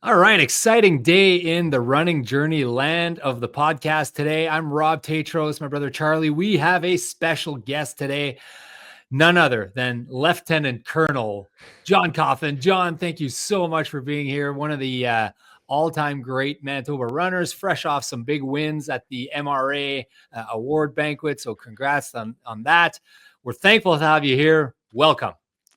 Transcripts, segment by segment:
All right, exciting day in the running journey land of the podcast today. I'm Rob Tatros, my brother Charlie. We have a special guest today, none other than Lieutenant Colonel John Coffin. John, thank you so much for being here. One of the all-time great Manitoba runners, fresh off some big wins at the MRA Award Banquet. So congrats on that. We're thankful to have you here. Welcome.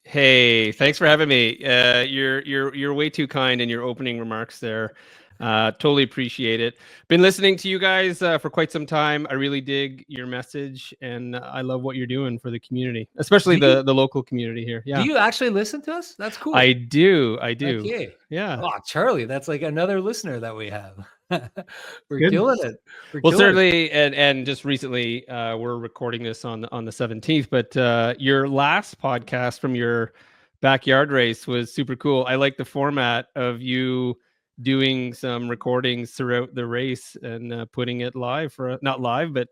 Hey, thanks for having me. You're way too kind in your opening remarks there. Totally appreciate it. Been listening to you guys for quite some time. I really dig your message, and I love what you're doing for the community, especially the local community here. Yeah. Do you actually listen to us? That's cool. I do. Okay. Yeah. Oh, Charlie, that's like another listener that we have. We're killing it. Certainly, and just recently, we're recording this on the 17th, but your last podcast from your backyard race was super cool. I like the format of you doing some recordings throughout the race and putting it live for not live, but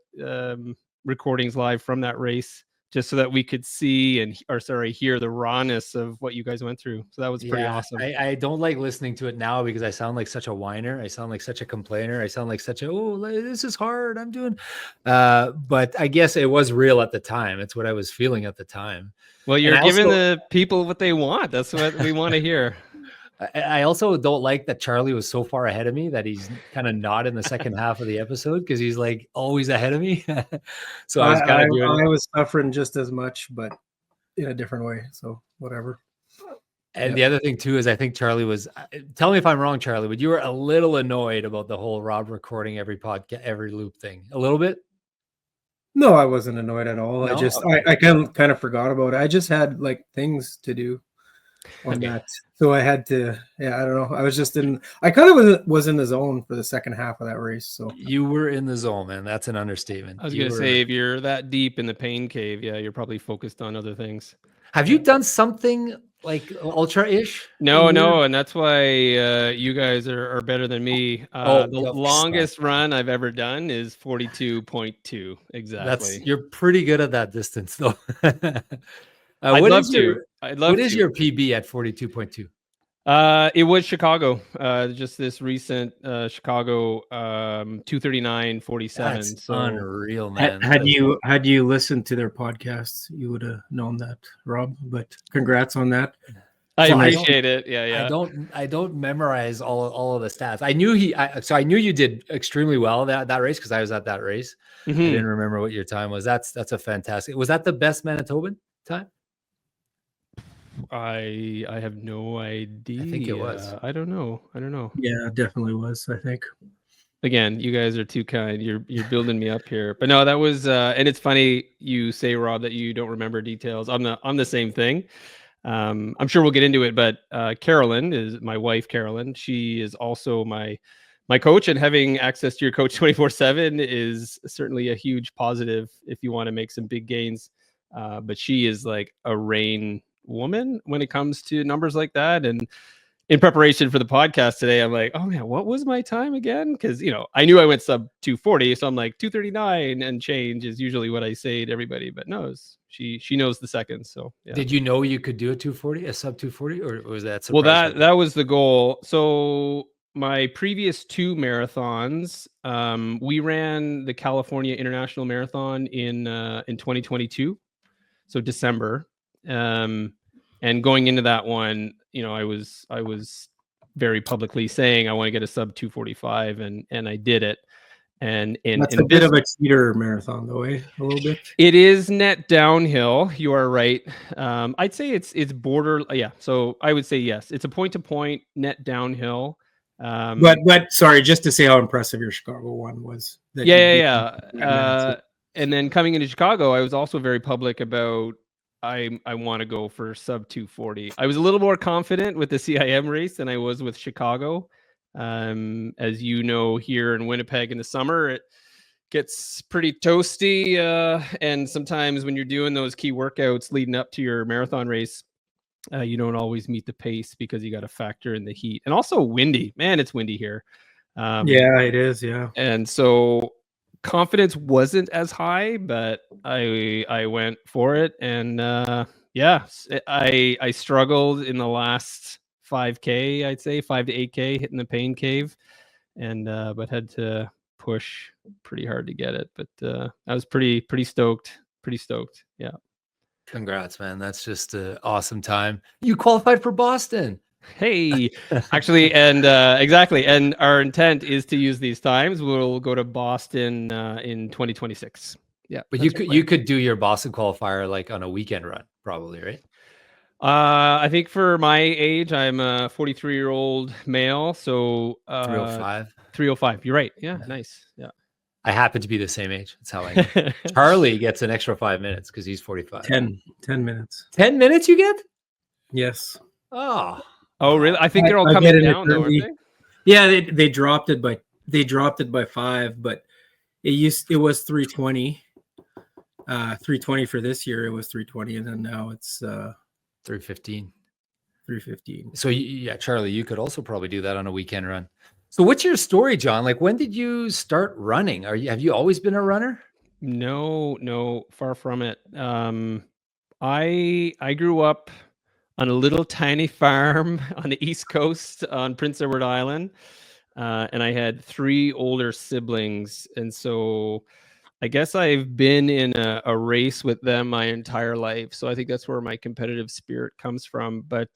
recordings live from that race, just so that we could see hear the rawness of what you guys went through. So that was pretty awesome. I don't like listening to it now because I sound like such a whiner. I sound like such a complainer. I sound like such a, this is hard. I'm doing, but I guess it was real at the time. It's what I was feeling at the time. Well, you're giving the people what they want. That's what we want to hear. I also don't like that Charlie was so far ahead of me that he's kind of not in the second half of the episode because he's like always ahead of me. So I was suffering just as much, but in a different way. So whatever. And the other thing too is I think Charlie was, tell me if I'm wrong, Charlie, but you were a little annoyed about the whole Rob recording every podcast, every loop thing. A little bit? No, I wasn't annoyed at all. No? I kind of forgot about it. I just had like things to do on that. So I had to, I don't know. I was just I kind of was in the zone for the second half of that race. So you were in the zone, man. That's an understatement. I was going to say, if you're that deep in the pain cave, you're probably focused on other things. Have you done something like ultra-ish? No. And that's why you guys are better than me. The longest run I've ever done is 42.2. Exactly. You're pretty good at that distance though. I'd love to. What is your PB at 42.2? It was Chicago. Just this recent Chicago 2:39:47. That's unreal, man. Had you listened to their podcasts, you would have known that, Rob. But congrats on that. I appreciate it. Yeah. I don't memorize all of the stats. I knew I knew you did extremely well that race because I was at that race. Mm-hmm. I didn't remember what your time was. That's a fantastic. Was that the best Manitoban time? I have no idea. I think it was. I don't know. Yeah, it definitely was, I think. Again, you guys are too kind. You're building me up here. But no, that was and it's funny you say, Rob, that you don't remember details. I'm the same thing. I'm sure we'll get into it, but Carolyn is my wife, Carolyn. She is also my coach, and having access to your coach 24/7 is certainly a huge positive if you want to make some big gains. But she is like a rain woman when it comes to numbers like that. And in preparation for the podcast today, I'm like, oh man, what was my time again? Because I knew I went sub 240, so I'm like 239 and change is usually what I say to everybody. But no, she knows the seconds. So yeah. Did you know you could do a sub 240, or was that well? That was the goal. So my previous two marathons, we ran the California International Marathon in 2022, so December. And going into that one, I was very publicly saying I want to get a sub 245, and I did it. And that's a bit of a cheater marathon, though, a little bit. It is net downhill. You are right. I'd say it's border. Yeah. So I would say yes. It's a point-to-point net downhill. But sorry, just to say how impressive your Chicago one was. Yeah. And then coming into Chicago, I was also very public about I want to go for sub 240. I was a little more confident with the CIM race than I was with Chicago. As you know, here in Winnipeg in the summer, it gets pretty toasty. And sometimes when you're doing those key workouts leading up to your marathon race, you don't always meet the pace because you got to factor in the heat. And also windy. Man, it's windy here. Yeah, it is. Yeah. And so confidence wasn't as high, but I went for it. And I struggled in the last 5K, I'd say 5 to 8K, hitting the pain cave, and but had to push pretty hard to get it. But I was pretty stoked. Yeah. Congrats, man. That's just an awesome time. You qualified for Boston. Hey, actually, and exactly. And our intent is to use these times. We'll go to Boston in 2026. Yeah. But you could do your Boston qualifier like on a weekend run, probably, right? I think for my age, I'm a 43-year-old male. So 305. 305. You're right. Yeah. Nice. Yeah. I happen to be the same age. That's how I know. Charlie gets an extra 5 minutes because he's 45. 10 minutes. 10 minutes you get? Yes. Oh, really? I think they're all coming down though, aren't they? Yeah, they dropped it by 5, but it was 320. 320 for this year. It was 320, and then now it's 315. 315. So yeah, Charlie, you could also probably do that on a weekend run. So what's your story, John? Like, when did you start running? Have you always been a runner? No, far from it. I grew up on a little tiny farm on the East Coast on Prince Edward Island, and I had 3 older siblings, and so I guess I've been in a race with them my entire life. So I think that's where my competitive spirit comes from. But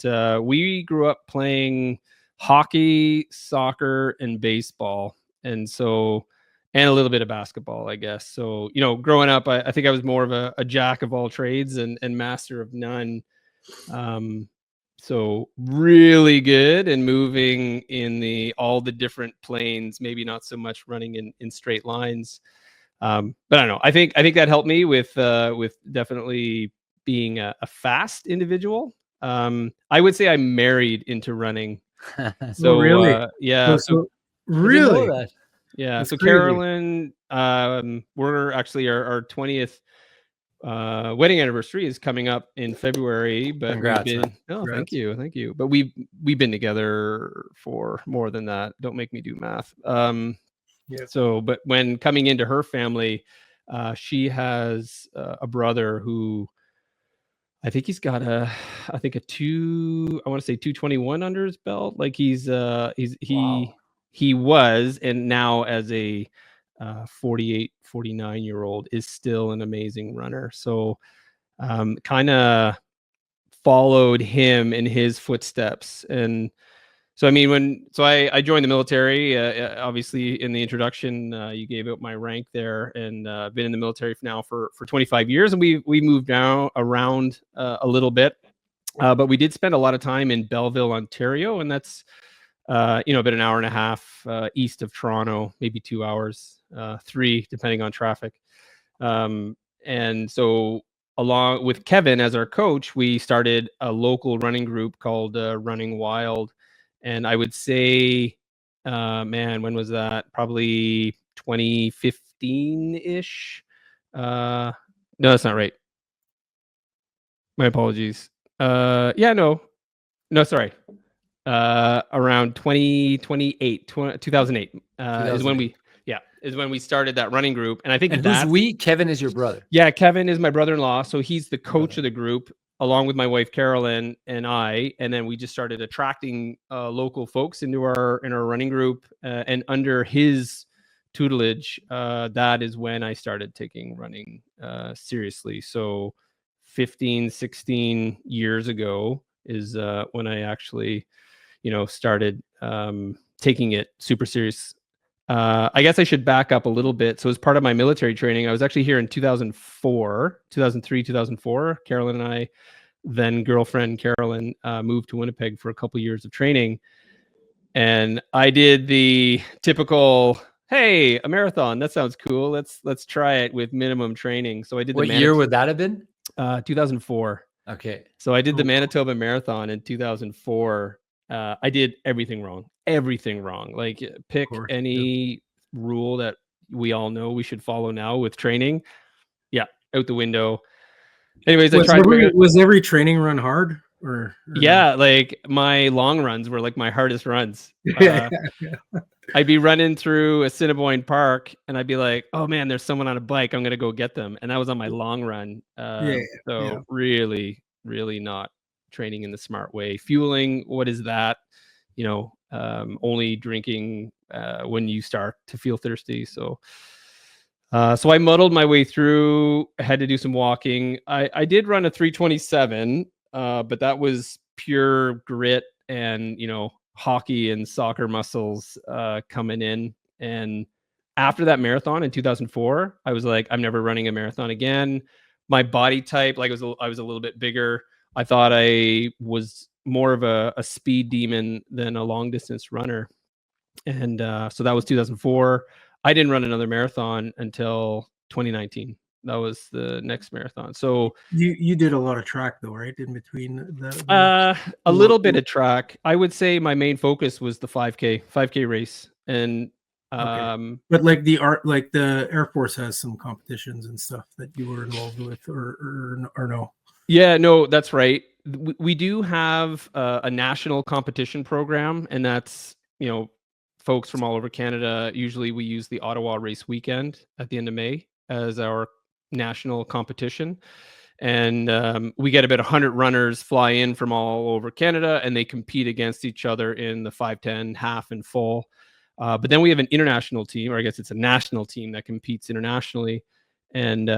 we grew up playing hockey, soccer, and baseball. And a little bit of basketball, I guess. So, growing up, I think I was more of a jack of all trades and master of none. So really good and moving in all the different planes, maybe not so much running in straight lines. But I don't know. I think that helped me with definitely being a fast individual. I would say I'm married into running. So really? Yeah. So really? Yeah. That's so crazy. Carolyn, we're actually our 20th wedding anniversary is coming up in February. But Congrats, man. Thank you. But we've been together for more than that. Don't make me do math. Yeah. So, but when coming into her family, she has a brother who I think he's got I want to say 221 under his belt. Like Wow. he was, and now as a 48, 49-year-old is still an amazing runner. So, kind of followed him in his footsteps. And so, I mean, I joined the military, obviously in the introduction, you gave out my rank there, and been in the military now for 25 years. And we moved now around a little bit, but we did spend a lot of time in Belleville, Ontario. And that's, about an hour and a half east of Toronto, maybe 2 hours, 3, depending on traffic. And so along with Kevin as our coach, we started a local running group called Running Wild. And I would say, when was that? Probably 2015-ish. No, that's not right. My apologies. No, sorry. Around 2008 is when we started that running group. And I think Kevin is your brother. Yeah, Kevin is my brother-in-law. So he's the coach of the group, along with my wife Carolyn and I. And then we just started attracting local folks into our running group, and under his tutelage, that is when I started taking running seriously. So 16 years ago is when I actually started taking it super serious. I guess I should back up a little bit. So as part of my military training, I was actually here in 2003, 2004. Carolyn and I, then girlfriend Carolyn, moved to Winnipeg for a couple years of training. And I did the typical, hey, a marathon, that sounds cool. Let's try it with minimum training. So I did What year would that have been? 2004. Okay. So I did the Manitoba Marathon in 2004. I did everything wrong. Like pick any rule that we all know we should follow now with training. Yeah, out the window. Anyways, was every training run hard? Or yeah, like my long runs were like my hardest runs. I'd be running through Assiniboine Park and I'd be like, oh man, there's someone on a bike. I'm going to go get them. And that was on my long run. Really, really not training in the smart way. Fueling, what is that? Only drinking when you start to feel thirsty. So I muddled my way through. I had to do some walking. I did run a 3:27, but that was pure grit and hockey and soccer muscles coming in. And after that marathon in 2004, I was like, I'm never running a marathon again. My body type, like I was a little bit bigger. I thought I was more of a speed demon than a long distance runner. And so that was 2004. I didn't run another marathon until 2019. That was the next marathon. So you did a lot of track though, right? In between a little bit of track. I would say my main focus was the 5K race. And but like the Air Force has some competitions and stuff that you were involved with, or no? Yeah, no, that's right. We do have a national competition program, and that's folks from all over Canada. Usually we use the Ottawa race weekend at the end of May as our national competition. And we get about 100 runners fly in from all over Canada, and they compete against each other in the 5, 10, half, and full. But then we have an international team, or I guess it's a national team that competes internationally. And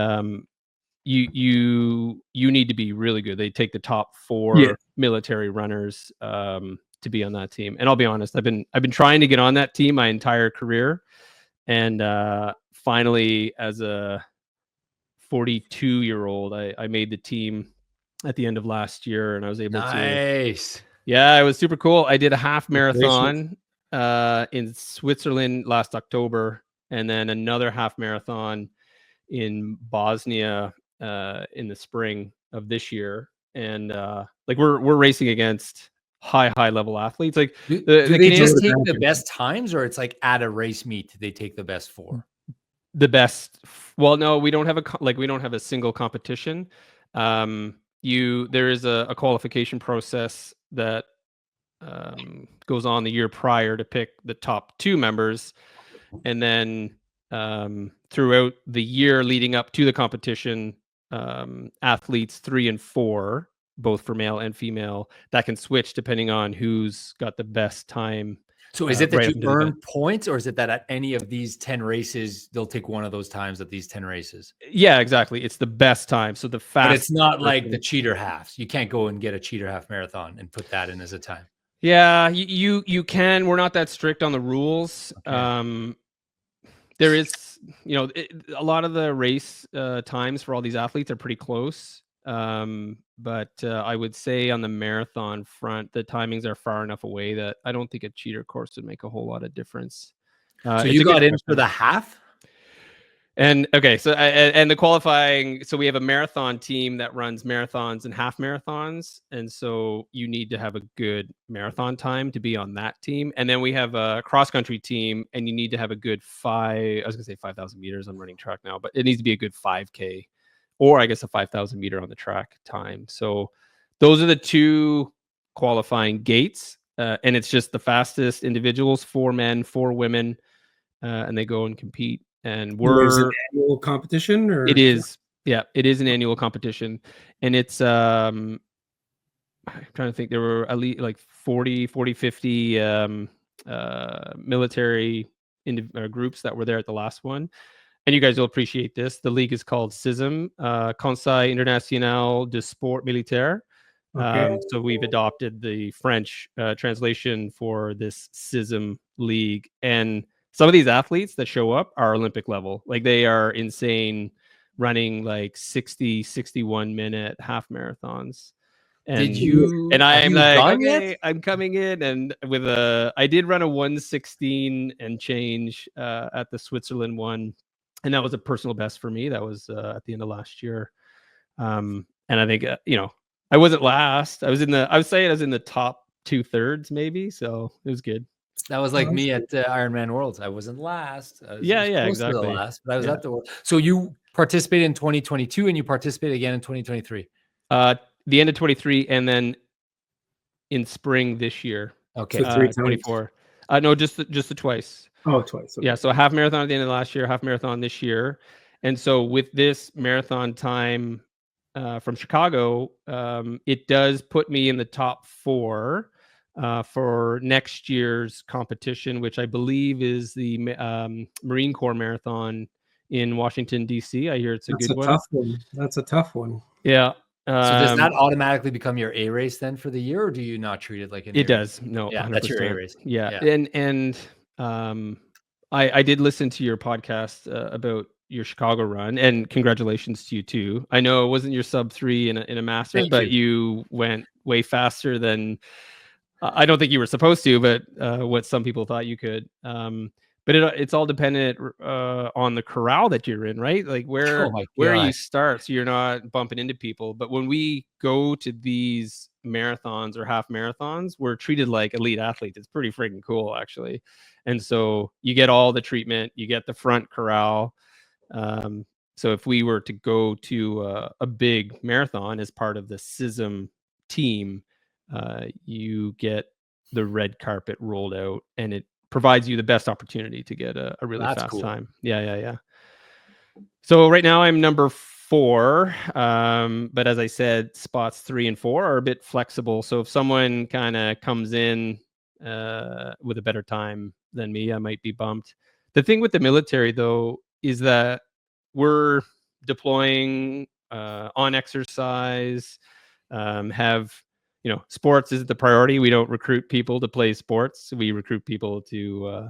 you need to be really good. They take the top 4 military runners to be on that team. And I'll be honest, I've been trying to get on that team my entire career. And finally, as a 42-year-old, I made the team at the end of last year, and I was able to. Yeah, it was super cool. I did a half marathon in Switzerland last October, and then another half marathon in Bosnia in the spring of this year. And we're racing against high level athletes. Like do they just take the best times, or it's like at a race meet they take the best 4? The best. Well, no, we don't have a single competition. There is a qualification process that goes on the year prior to pick the top 2 members, and then throughout the year leading up to the competition, athletes 3 and 4, both for male and female, that can switch depending on who's got the best time. So is it that you earn points, or is it that at any of these 10 races, they'll take one of those times at these 10 races? Yeah, exactly. It's the best time. So the fast. But it's not like the cheater halves. You can't go and get a cheater half marathon and put that in as a time. Yeah, you can. We're not that strict on the rules. Okay. There is, a lot of the race times for all these athletes are pretty close. But I would say on the marathon front, the timings are far enough away that I don't think a cheater course would make a whole lot of difference. So you got in for the half? And okay, so and the qualifying, so we have a marathon team that runs marathons and half marathons, and so you need to have a good marathon time to be on that team. And then we have a cross country team, and you need to have a good 5,000 meters. I'm running track now, but it needs to be a good 5K, or I guess a 5,000 meter on the track time. So those are the 2 qualifying gates, and it's just the fastest individuals, 4 men, 4 women, and they go and compete. And is it an annual competition, or it is? Yeah, it is an annual competition, and it's I'm trying to think. There were at least like 50 military groups that were there at the last one. And you guys will appreciate this. The league is called CIM, Conseil International de Sport Militaire. Okay. So we've adopted the French translation for this CIM league. And some of these athletes that show up are Olympic level. Like, they are insane, running like 60, 61 minute half marathons. And I'm like, okay, I'm coming in, and I did run a 1:16 and change at the Switzerland one. And that was a personal best for me. That was at the end of last year. And I think, I wasn't last. I would say I was in the top 2/3 maybe. So it was good. That was like me at Ironman Worlds. I wasn't last. Yeah, exactly. Last, but I was at the World. So you participated in 2022 and you participated again in 2023? The end of 23 and then in spring this year. Okay. So 24. No, just the twice. Oh, twice. Okay. Yeah, so a half marathon at the end of last year, half marathon this year. And so with this marathon time, from Chicago, it does put me in the top 4 for next year's competition, which I believe is the Marine Corps Marathon in Washington, D.C. I hear it's a good one. Tough one. That's a tough one. Yeah. So does that automatically become your A race then for the year, or do you not treat it like an A race? It does. No, yeah, 100%. that's your A race. Yeah. And I did listen to your podcast about your Chicago run, and congratulations to you too. I know it wasn't your sub 3 in a Masters, but you went way faster than I don't think you were supposed to, but what some people thought you could. But it's all dependent on the corral that you're in, right? Like where you start, so you're not bumping into people. But when we go to these marathons or half marathons, we're treated like elite athletes. It's pretty freaking cool, actually. And so you get all the treatment, you get the front corral. So if we were to go to a big marathon as part of the CIM team, you get the red carpet rolled out, and it provides you the best opportunity to get a really fast time. Yeah. So right now I'm number 4. But as I said, spots 3 and 4 are a bit flexible. So if someone kind of comes in with a better time than me, I might be bumped. The thing with the military, though, is that we're deploying on exercise, sports is the priority. We don't recruit people to play sports. We recruit people to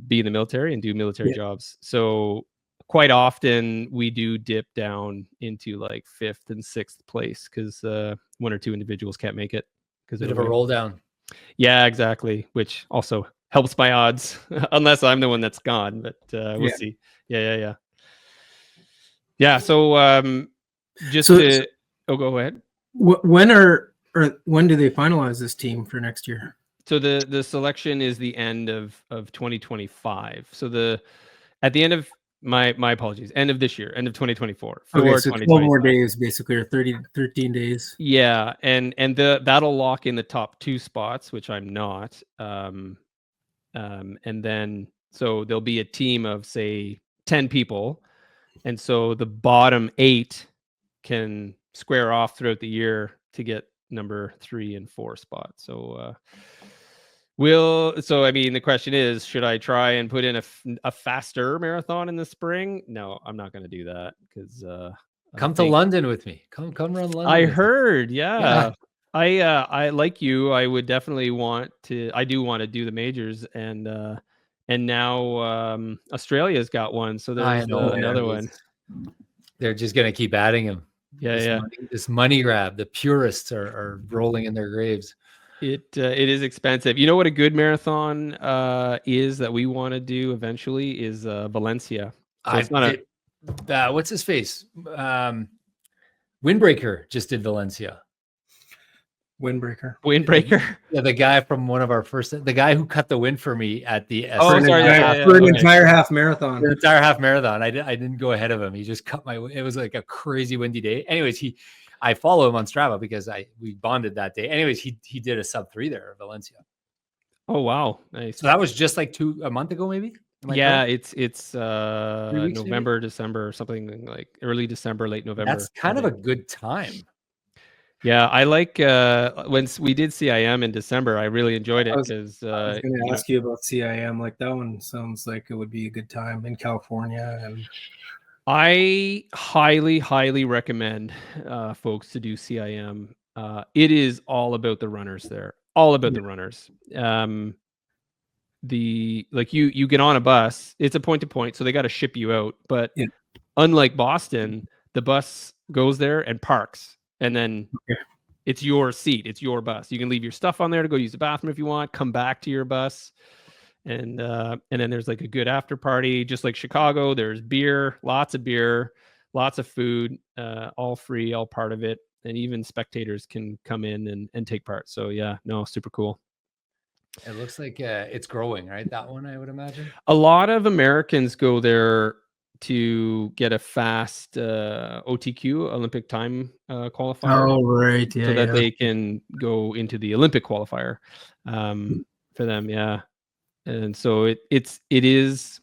be in the military and do military jobs. So quite often we do dip down into like 5th and 6th place because 1 or 2 individuals can't make it. Bit of a roll down. Yeah, exactly. Which also helps my odds, unless I'm the one that's gone. But we'll see. Yeah. So go ahead. When do they finalize this team for next year? So the selection is the end of 2025. So at the end of my apologies, end of this year, end of 2024. Okay, so 12 more days basically, or 13 days. Yeah, and that'll lock in the top 2 spots, which I'm not. And then so there'll be a team of say 10 people, and so the bottom 8 can square off throughout the year to get number 3 and 4 spots. So I mean, the question is, should I try and put in a faster marathon in the spring? No, I'm not going to do that because come to London with me. Come run London. I heard, yeah. I like you. I would definitely want to. I do want to do the majors, and now Australia's got one, so there's another one. They're just going to keep adding them. Yeah. This money grab. The purists are rolling in their graves. It is expensive. You know what a good marathon is that we want to do eventually is Valencia. So it's not what's his face? Windbreaker just did Valencia. Windbreaker. Yeah, the guy from one of our first, the guy who cut the win for me at the for an entire half marathon. The entire half marathon. I didn't go ahead of him. He just cut it was like a crazy windy day. Anyways, I follow him on Strava because we bonded that day. Anyways, he did a sub 3 there at Valencia. Oh wow, nice. So that was just like a month ago, maybe. Yeah, it's November, maybe? December, or something like early December, late November. That's kind of a good time. Yeah, I like when we did CIM in December. I really enjoyed it because I was going to ask you about CIM. Like that one sounds like it would be a good time in California, and I highly recommend folks to do CIM. It is all about the runners there. All about the runners. You get on a bus. It's a point to point, so they got to ship you out. But unlike Boston, the bus goes there and parks. And then it's your seat. It's your bus. You can leave your stuff on there to go use the bathroom if you want. Come back to your bus, and then there's like a good after party, just like Chicago. There's beer, lots of food, all free, all part of it, and even spectators can come in and take part. So yeah, no, super cool. It looks like it's growing, right? That one, I would imagine. A lot of Americans go there to get a fast OTQ, Olympic time qualifier. Oh, right. Yeah. So that they can go into the Olympic qualifier for them. Yeah. And so it is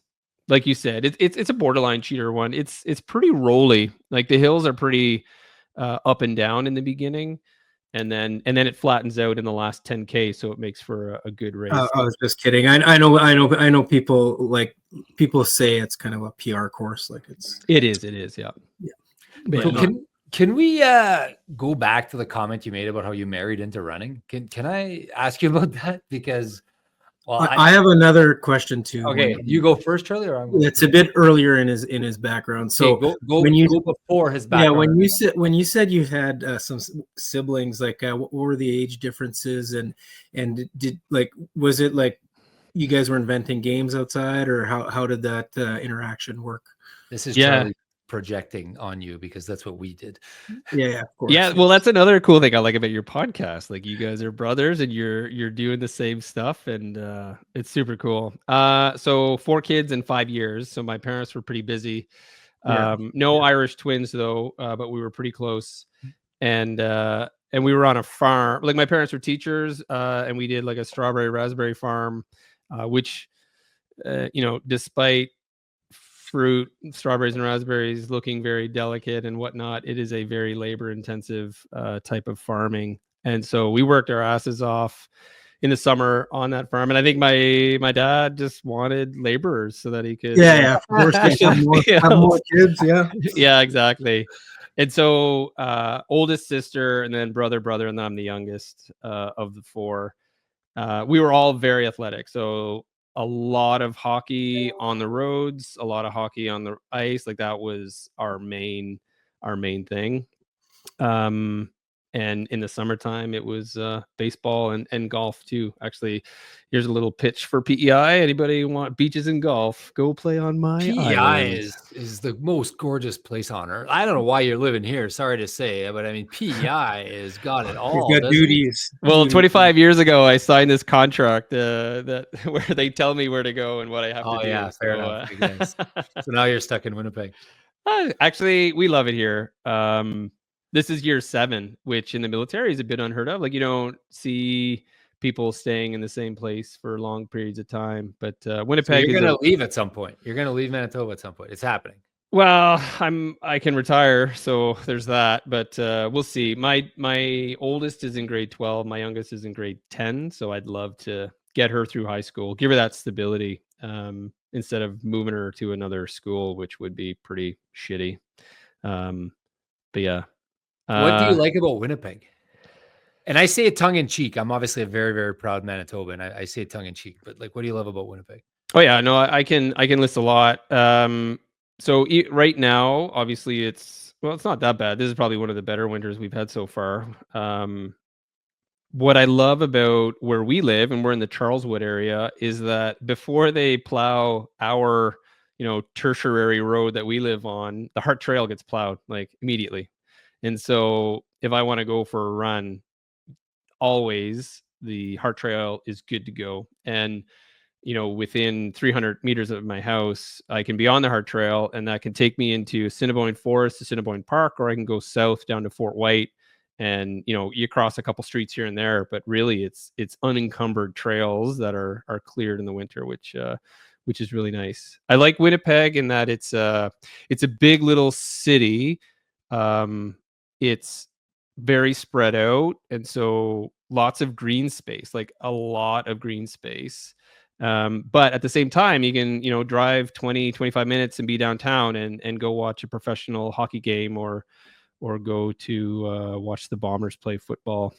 like you said, it's a borderline cheater one. It's pretty rolly. Like the hills are pretty up and down in the beginning, and then it flattens out in the last 10K, so it makes for a good race. I was just kidding. I know people say it's kind of a PR course. Like it is, yeah. So can we go back to the comment you made about how you married into running? Can I ask you about that? Because I have another question too. Okay, you go first, Charlie, or I'm going it's a bit earlier in his background. So go before his background. Yeah, when you said you had some siblings, like what were the age differences, and was it like you guys were inventing games outside, or how did that interaction work? This is Charlie projecting on you because that's what we did. Yeah, of course. Yeah, well, that's another cool thing I like about your podcast. Like you guys are brothers and you're doing the same stuff, and it's super cool. So 4 kids in 5 years. So my parents were pretty busy. No Irish twins though, but we were pretty close. And we were on a farm. Like my parents were teachers, and we did like a strawberry raspberry farm, which despite fruit, strawberries and raspberries looking very delicate and whatnot, it is a very labor intensive type of farming. And so we worked our asses off in the summer on that farm. And I think my dad just wanted laborers so that he could of course have more kids. Yeah, exactly. And so oldest sister, and then brother, and then I'm the youngest of the 4. We were all very athletic. So a lot of hockey on the roads, a lot of hockey on the ice. Like that was our main thing. And in the summertime, it was baseball and golf too. Actually, here's a little pitch for PEI. Anybody want beaches and golf? Go play on my PEI island. is the most gorgeous place on earth. I don't know why you're living here. Sorry to say, but I mean, PEI has got it all. You've got duties. Well, 25 years ago, I signed this contract that where they tell me where to go and what I have to do. Yeah, fair enough. So now you're stuck in Winnipeg. Actually, we love it here. This is year 7, which in the military is a bit unheard of. Like you don't see people staying in the same place for long periods of time. But Winnipeg, so you're going to leave at some point. You're going to leave Manitoba at some point. It's happening. Well, I can retire, so there's that. But we'll see. My oldest is in grade 12. My youngest is in grade 10. So I'd love to get her through high school, give her that stability, instead of moving her to another school, which would be pretty shitty. But yeah. What do you like about Winnipeg? And I say it tongue in cheek. I'm obviously a very, very proud Manitoban. I say it tongue in cheek, but like, what do you love about Winnipeg? Oh yeah, no, I can list a lot. So right now, obviously it's not that bad. This is probably one of the better winters we've had so far. What I love about where we live, and we're in the Charleswood area, is that before they plow our, tertiary road that we live on, the Hart Trail gets plowed like immediately. And so if I want to go for a run, always the Hart Trail is good to go. And, within 300 meters of my house, I can be on the Hart Trail, and that can take me into Assiniboine Forest, Assiniboine Park, or I can go south down to Fort White. And, you cross a couple streets here and there, but really it's unencumbered trails that are cleared in the winter, which is really nice. I like Winnipeg in that it's a big little city. It's very spread out, and so lots of green space, like a lot of green space. But at the same time, you can, drive 20-25 minutes and be downtown and go watch a professional hockey game or go to watch the Bombers play football.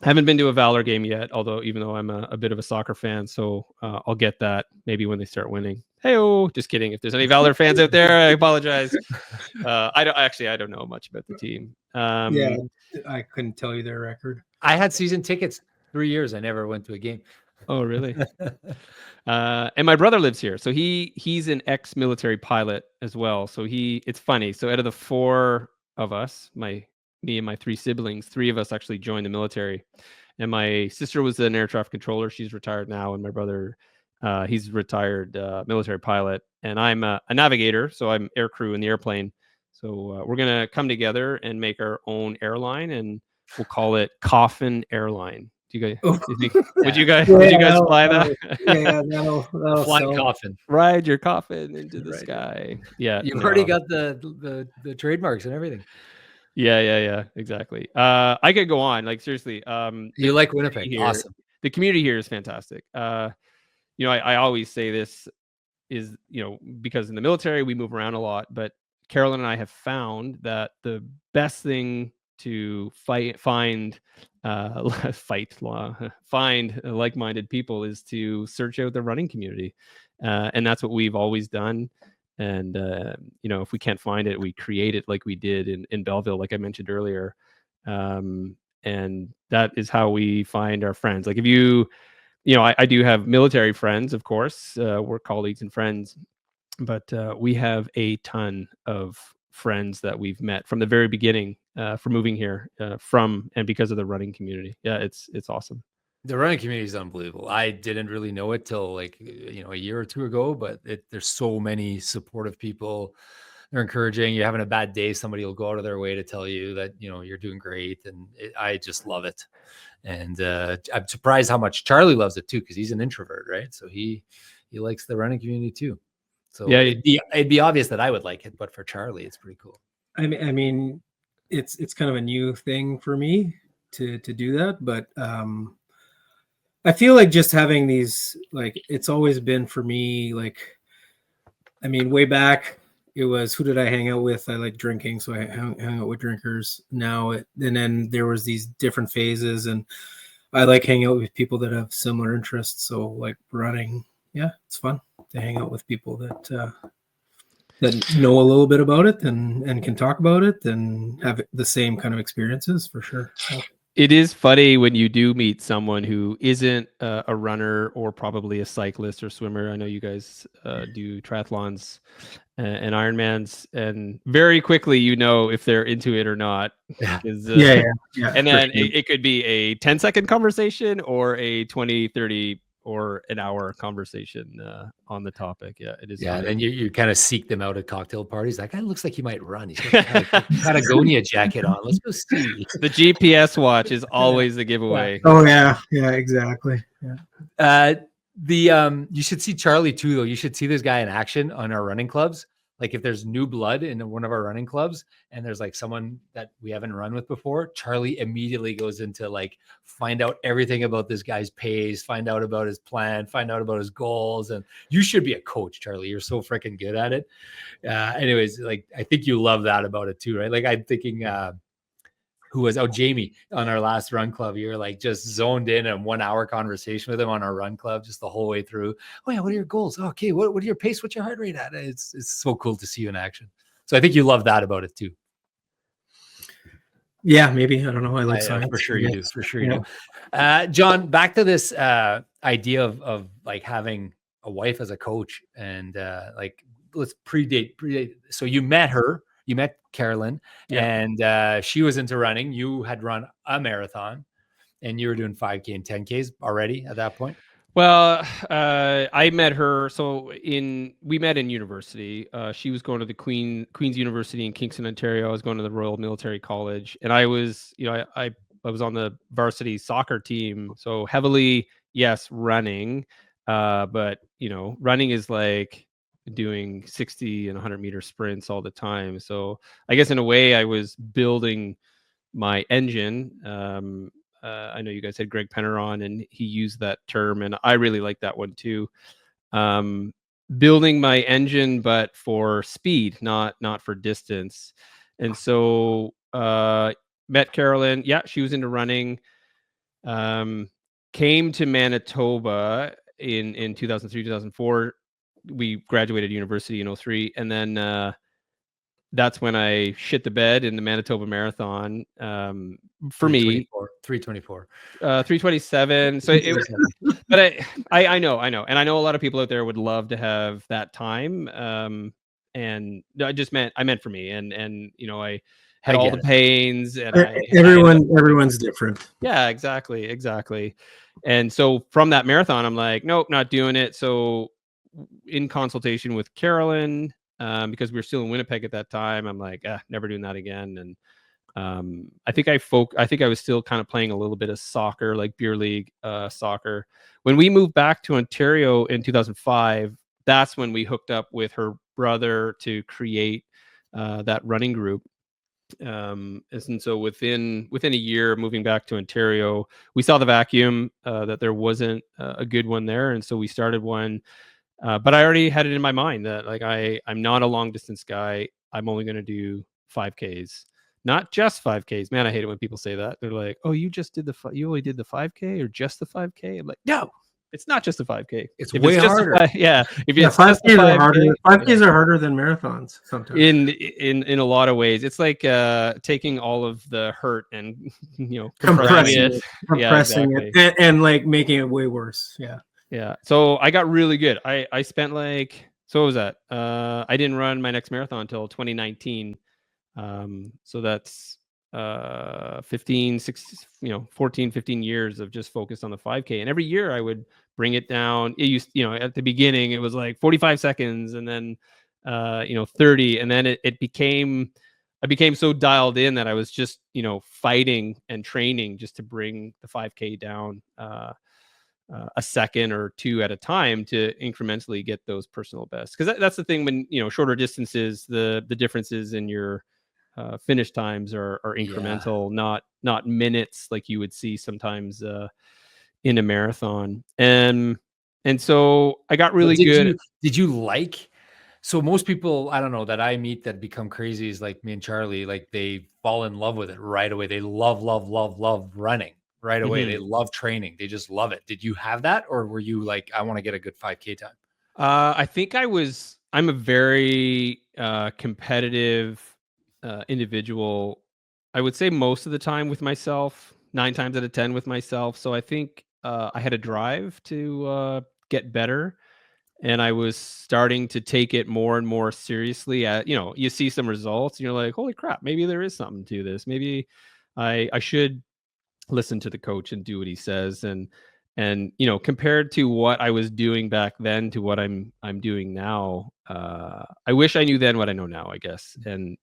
I haven't been to a Valor game yet, even though I'm a bit of a soccer fan, so I'll get that maybe when they start winning. Hey-oh, just kidding. If there's any Valor fans out there, I apologize. I don't know much about the team. I couldn't tell you their record. I had season tickets 3 years. I never went to a game. Oh, really? And my brother lives here, so he's an ex-military pilot as well. So it's funny. So out of the 4 of us, me and my 3 siblings, 3 of us actually joined the military. And my sister was an air traffic controller. She's retired now. And my brother, he's retired military pilot. And I'm a navigator, so I'm air crew in the airplane. So we're going to come together and make our own airline, and we'll call it Coffin Airline. Do you guys? Oh. Do you think, would you guys fly that? That'll Flying sell. coffin. Ride your coffin into the Right. sky. Yeah, You've already got the trademarks and everything. Yeah, exactly. I could go on, like, seriously. You like Winnipeg? Here, Awesome. the community here is fantastic. I always say this is, because in the military we move around a lot, but Carolyn and I have found that the best thing to find like-minded people is to search out the running community, and that's what we've always done. And if we can't find it, we create it, like we did in Belleville, like I mentioned earlier. And that is how we find our friends. Like, if I do have military friends, of course, work colleagues and friends, but we have a ton of friends that we've met from the very beginning, for moving here, from and because of the running community. Yeah, it's awesome. The running community is unbelievable. I didn't really know it till like, a year or two ago, but there's so many supportive people. They're encouraging. You're having a bad day, somebody will go out of their way to tell you that, you're doing great. And I just love it. And I'm surprised how much Charlie loves it too, because he's an introvert, right? So he likes the running community too. So yeah, it'd be obvious that I would like it, but for Charlie, it's pretty cool. I mean, it's kind of a new thing for me to do that, but I feel like just having these, like, it's always been for me, like, way back it was, who did I hang out with? I like drinking, so I hung out with drinkers. And then there was these different phases, and I like hanging out with people that have similar interests. So like running, yeah, it's fun to hang out with people that know a little bit about it and can talk about it and have the same kind of experiences, for sure. So. It is funny when you do meet someone who isn't a runner or probably a cyclist or swimmer. I know you guys do triathlons and Ironmans, and very quickly if they're into it or not. Yeah. And then it could be a 10-second conversation or a 20, 30, or an hour conversation on the topic. Yeah, it is. Yeah, funny. and you kind of seek them out at cocktail parties. That guy looks like he might run. He's got a Patagonia jacket on. Let's go see. The GPS watch is always the giveaway. Oh yeah, exactly. Yeah. You should see Charlie too, though. You should see this guy in action on our running clubs. Like, if there's new blood in one of our running clubs and there's like someone that we haven't run with before, Charlie immediately goes into like, find out everything about this guy's pace, find out about his plan, find out about his goals. And you should be a coach, Charlie. You're so freaking good at it. Anyways, like, I think you love that about it too, right? Like, I'm thinking, Jamie on our last run club. You were like just zoned in a 1 hour conversation with him on our run club, just the whole way through. Oh yeah, what are your goals? Okay, what are your pace? What's your heart rate at? It's so cool to see you in action. So I think you love that about it too. Yeah, maybe. I don't know. I like science. For sure you do. For sure you do. John, back to this idea of like having a wife as a coach, and like, let's predate. So you met Carolyn, and she was into running. You had run a marathon, and you were doing 5K and 10Ks already at that point. Well, I met her. We met in university. She was going to the Queen's University in Kingston, Ontario. I was going to the Royal Military College, and I was, I was on the varsity soccer team. So heavily, yes, running, but running is like doing 60 and 100-meter sprints all the time. So I guess in a way I was building my engine. I know you guys had Greg Penner on, and he used that term, and I really like that one too. Building my engine, but for speed, not for distance. And so met Carolyn. Yeah, she was into running. Came to Manitoba in 2003, 2004. We graduated university in 2003, and then that's when I shit the bed in the Manitoba Marathon. For me, 324, 327. So it was, but I know, and I know a lot of people out there would love to have that time. And I meant for me, and I had all the pains, and everyone's different. Yeah, exactly. And so from that marathon, I'm like, nope, not doing it. So in consultation with Carolyn, because we were still in Winnipeg at that time, I'm like, never doing that again. I think I was still kind of playing a little bit of soccer, like beer league soccer. When we moved back to Ontario in 2005, that's when we hooked up with her brother to create that running group. And so within a year moving back to Ontario, we saw the vacuum, that there wasn't a good one there, and so we started one. But I already had it in my mind that like I'm not a long distance guy. I'm only going to do 5Ks, not just 5Ks. Man, I hate it when people say that. They're like, "Oh, you only did the 5K or just the 5K?" I'm like, "No, it's not just a 5K. It's If way it's just harder. If it's 5Ks just a 5K, are harder. 5Ks are harder than marathons sometimes. In a lot of ways, it's like taking all of the hurt and compressing compressing it and like making it way worse. Yeah. So I got really good. I spent like, so what was that? I didn't run my next marathon until 2019. So that's 14, 15 years of just focused on the 5K. And every year I would bring it down. It used, at the beginning it was like 45 seconds and then 30. And then I became so dialed in that I was just, fighting and training just to bring the 5K down a second or two at a time to incrementally get those personal bests. Because that's the thing when, shorter distances, the differences in your finish times are incremental, not minutes like you would see sometimes in a marathon. And so I got really good. Did you like? So most people, I don't know, that I meet that become crazy is like me and Charlie, like they fall in love with it right away. They love running right away. Mm-hmm. They love training. They just love it. Did you have that? Or were you like, I want to get a good 5K time? I think I'm a very competitive individual. I would say most of the time with myself, 9 times out of 10 with myself. So I think I had a drive to get better. And I was starting to take it more and more seriously. You see some results and you're like, holy crap, maybe there is something to this. Maybe I should listen to the coach and do what he says. And compared to what I was doing back then to what I'm doing now, I wish I knew then what I know now, I guess. And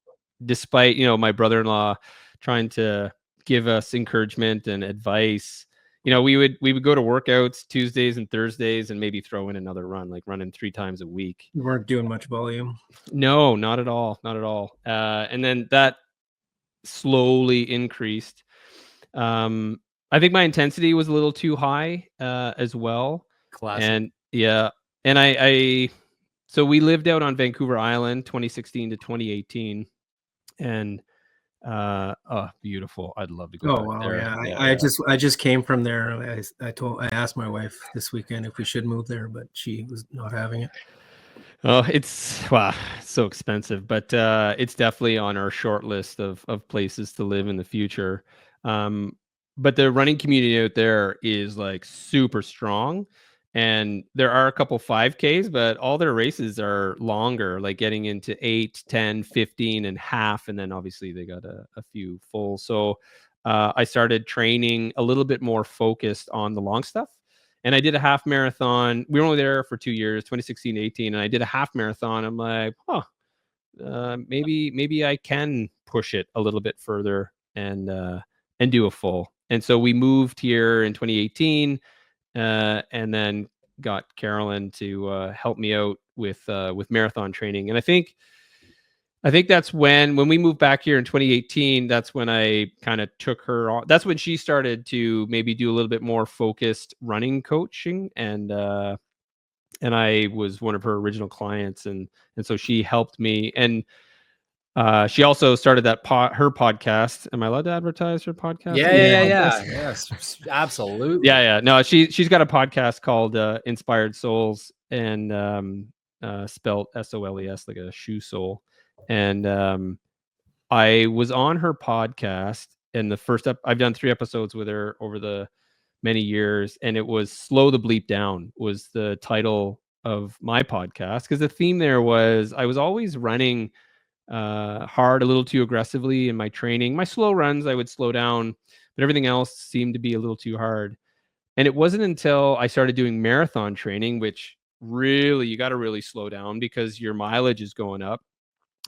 despite, my brother-in-law trying to give us encouragement and advice, we would go to workouts Tuesdays and Thursdays and maybe throw in another run, like running 3 times a week. You weren't doing much volume. No, not at all. Not at all. And then that slowly increased. I think my intensity was a little too high as well. Classic. And so we lived out on Vancouver Island 2016 to 2018. And beautiful. I'd love to go back there. Yeah. I just came from there. I asked my wife this weekend if we should move there, but she was not having it. Oh, it's so expensive, but it's definitely on our short list of places to live in the future. But the running community out there is like super strong. And there are a couple 5Ks, but all their races are longer, like getting into 8, 10, 15 and half. And then obviously they got a few full. So I started training a little bit more focused on the long stuff. And I did a half marathon. We were only there for 2 years, 2016, 18. And I did a half marathon. I'm like, maybe I can push it a little bit further and do a full. And so we moved here in 2018. And then got Carolyn to help me out with marathon training. And I think that's when we moved back here in 2018, that's when I kind of took her on. That's when she started to maybe do a little bit more focused running coaching. And I was one of her original clients. And so she helped me. And she also started her podcast. Am I allowed to advertise her podcast? Yeah. Yes, absolutely. Yeah. No, she's got a podcast called Inspired Souls, and spelled SOLES, like a shoe sole. And I was on her podcast, and the first I've done 3 episodes with her over the many years, and it was Slow the Bleep Down was the title of my podcast, because the theme there was I was always running hard, a little too aggressively in my training. My slow runs, I would slow down, but everything else seemed to be a little too hard. And it wasn't until I started doing marathon training, which really, you got to really slow down because your mileage is going up.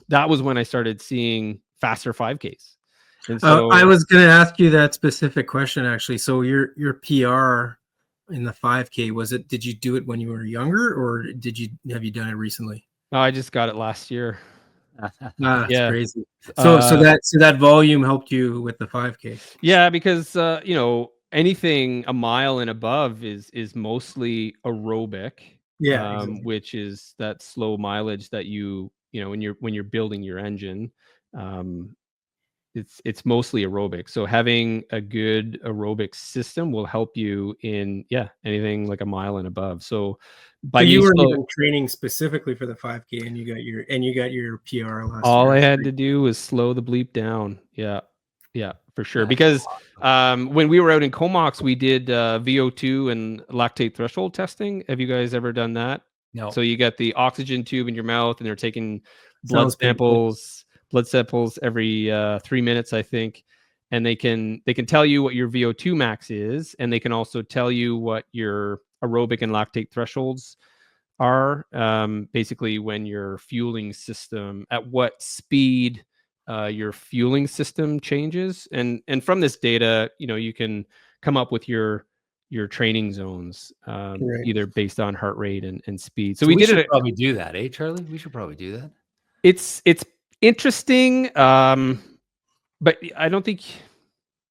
That was when I started seeing faster 5Ks. And so I was going to ask you that specific question actually. So your PR in the 5K, did you do it when you were younger, or have you done it recently? I just got it last year. That's crazy. So that volume helped you with the 5K. Yeah, because anything a mile and above is mostly aerobic. Yeah, exactly. Which is that slow mileage that when you're building your engine. It's mostly aerobic. So having a good aerobic system will help you in anything like a mile and above. So you weren't even training specifically for the 5K, and you got your PR last year. All I had to do was slow the bleep down. Yeah, for sure. Because when we were out in Comox, we did VO2 and lactate threshold testing. Have you guys ever done that? No. So you get the oxygen tube in your mouth, and they're taking blood samples every 3 minutes, I think, and they can tell you what your VO2 max is, and they can also tell you what your aerobic and lactate thresholds are, basically when your fueling system, at what speed your fueling system changes, and from this data, you can come up with your training zones, either based on heart rate and speed. So we should probably do that, Charlie? We should probably do that. It's interesting, but I don't think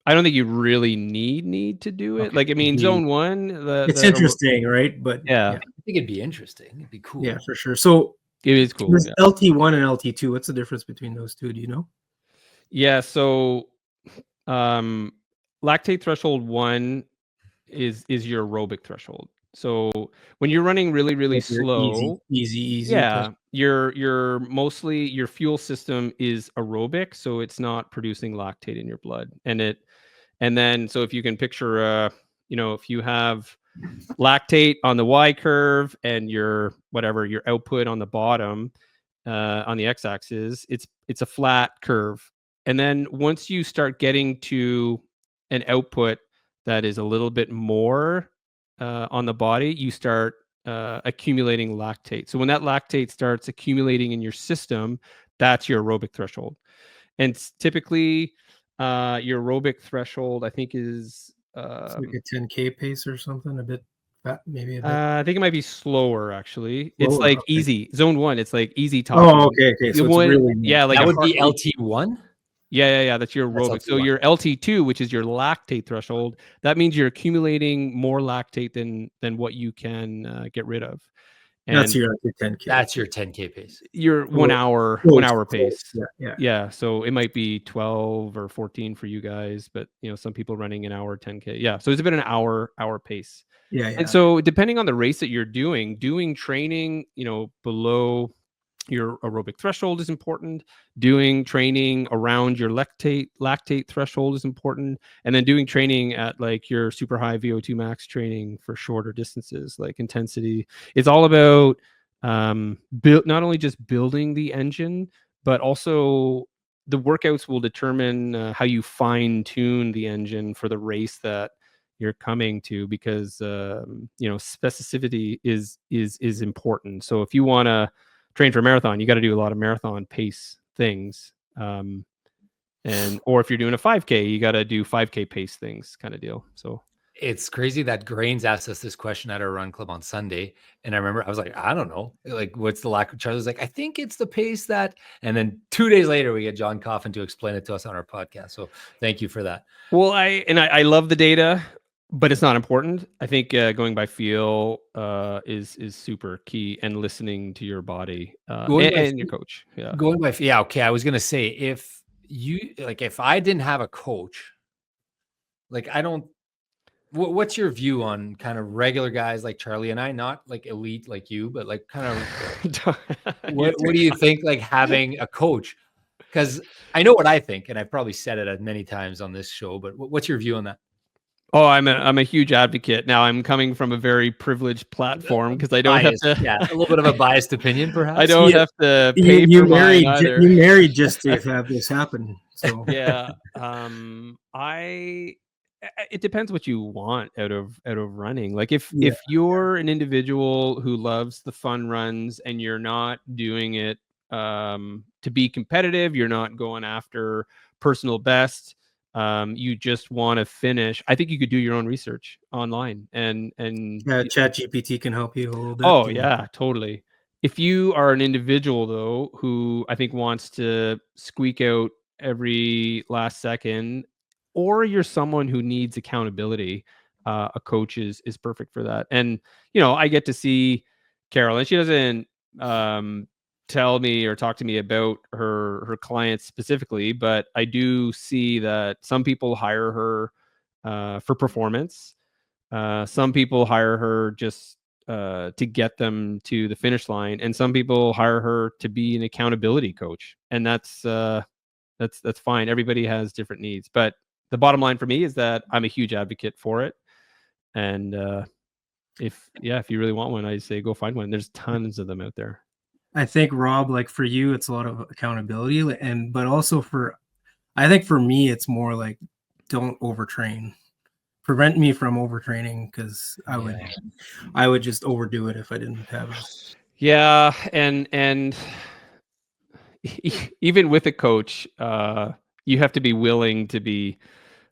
you really need to do it. Like, I mean, zone 1, it's interesting, right? But yeah, I think it'd be interesting. It'd be cool. Yeah, for sure. So it is cool. LT1 and LT2. What's the difference between those two? Do you know? Yeah. So, lactate threshold 1 is your aerobic threshold. So when you're running really, really slow, easy. Yeah, your mostly your fuel system is aerobic, so it's not producing lactate in your blood, and then so if you can picture, if you have lactate on the Y curve and your output on the bottom, on the x-axis, it's a flat curve, and then once you start getting to an output that is a little bit more on the body, you start accumulating lactate. So when that lactate starts accumulating in your system, that's your aerobic threshold. And typically, your aerobic threshold, I think, is it's like a 10K pace or something. Maybe a bit. I think it might be slower, actually. It's like easy. Zone 1, it's like easy talking. Oh, okay. So it's really like that would be LT1. Yeah. That's your aerobic. So your LT2, which is your lactate threshold, that means you're accumulating more lactate than what you can get rid of. And that's your 10K. That's your 10K pace. Your 1 hour pace. Yeah. So it might be 12 or 14 for you guys, but some people running an hour 10K. Yeah. So it's been an hour pace. Yeah. And so depending on the race that you're doing training, below your aerobic threshold is important. Doing training around your lactate threshold is important. And then doing training at like your super high VO2 max training for shorter distances, like intensity. It's all about not only just building the engine, but also the workouts will determine how you fine tune the engine for the race that you're coming to, because specificity is important. So if you want to train for a marathon, you got to do a lot of marathon pace things, or if you're doing a 5K, you got to do 5K pace things, kind of deal. So it's crazy that Grains asked us this question at our run club on Sunday, and I remember I was like, I don't know, like, what's the lack of Charlie was like, I think it's the pace that, and then 2 days later we get John Coffin to explain it to us on our podcast. So thank you for that. Well, I love the data, but it's not important. I think going by feel is super key, and listening to your body and your coach. Yeah. Going by okay. I was gonna say, if I didn't have a coach, like, I don't. What's your view on kind of regular guys like Charlie and I, not like elite like you, but like kind of what do you think, like, having a coach? Because I know what I think, and I've probably said it many times on this show, but what's your view on that? Oh, I'm a huge advocate. Now, I'm coming from a very privileged platform because I don't have to. Yeah, a little bit of a biased opinion, perhaps. I don't have to pay you for married. mine either. You married just to have this happen. So yeah, it depends what you want out of running. Like if you're an individual who loves the fun runs and you're not doing it to be competitive, you're not going after personal best. You just want to finish. I think you could do your own research online and ChatGPT can help you a little bit. Oh yeah, totally. If you are an individual though, who I think wants to squeak out every last second, or you're someone who needs accountability, a coach is perfect for that. And I get to see Carolyn. She doesn't tell me or talk to me about her clients specifically, but I do see that some people hire her for performance. Some people hire her just to get them to the finish line, and some people hire her to be an accountability coach, and that's fine. Everybody has different needs, but the bottom line for me is that I'm a huge advocate for it. And if you really want one, I say go find one. There's tons of them out there. I think, Rob, like for you, it's a lot of accountability, but also I think for me, it's more like don't overtrain. Prevent me from overtraining, because I would just overdo it if I didn't have it. Yeah, and even with a coach, you have to be willing to be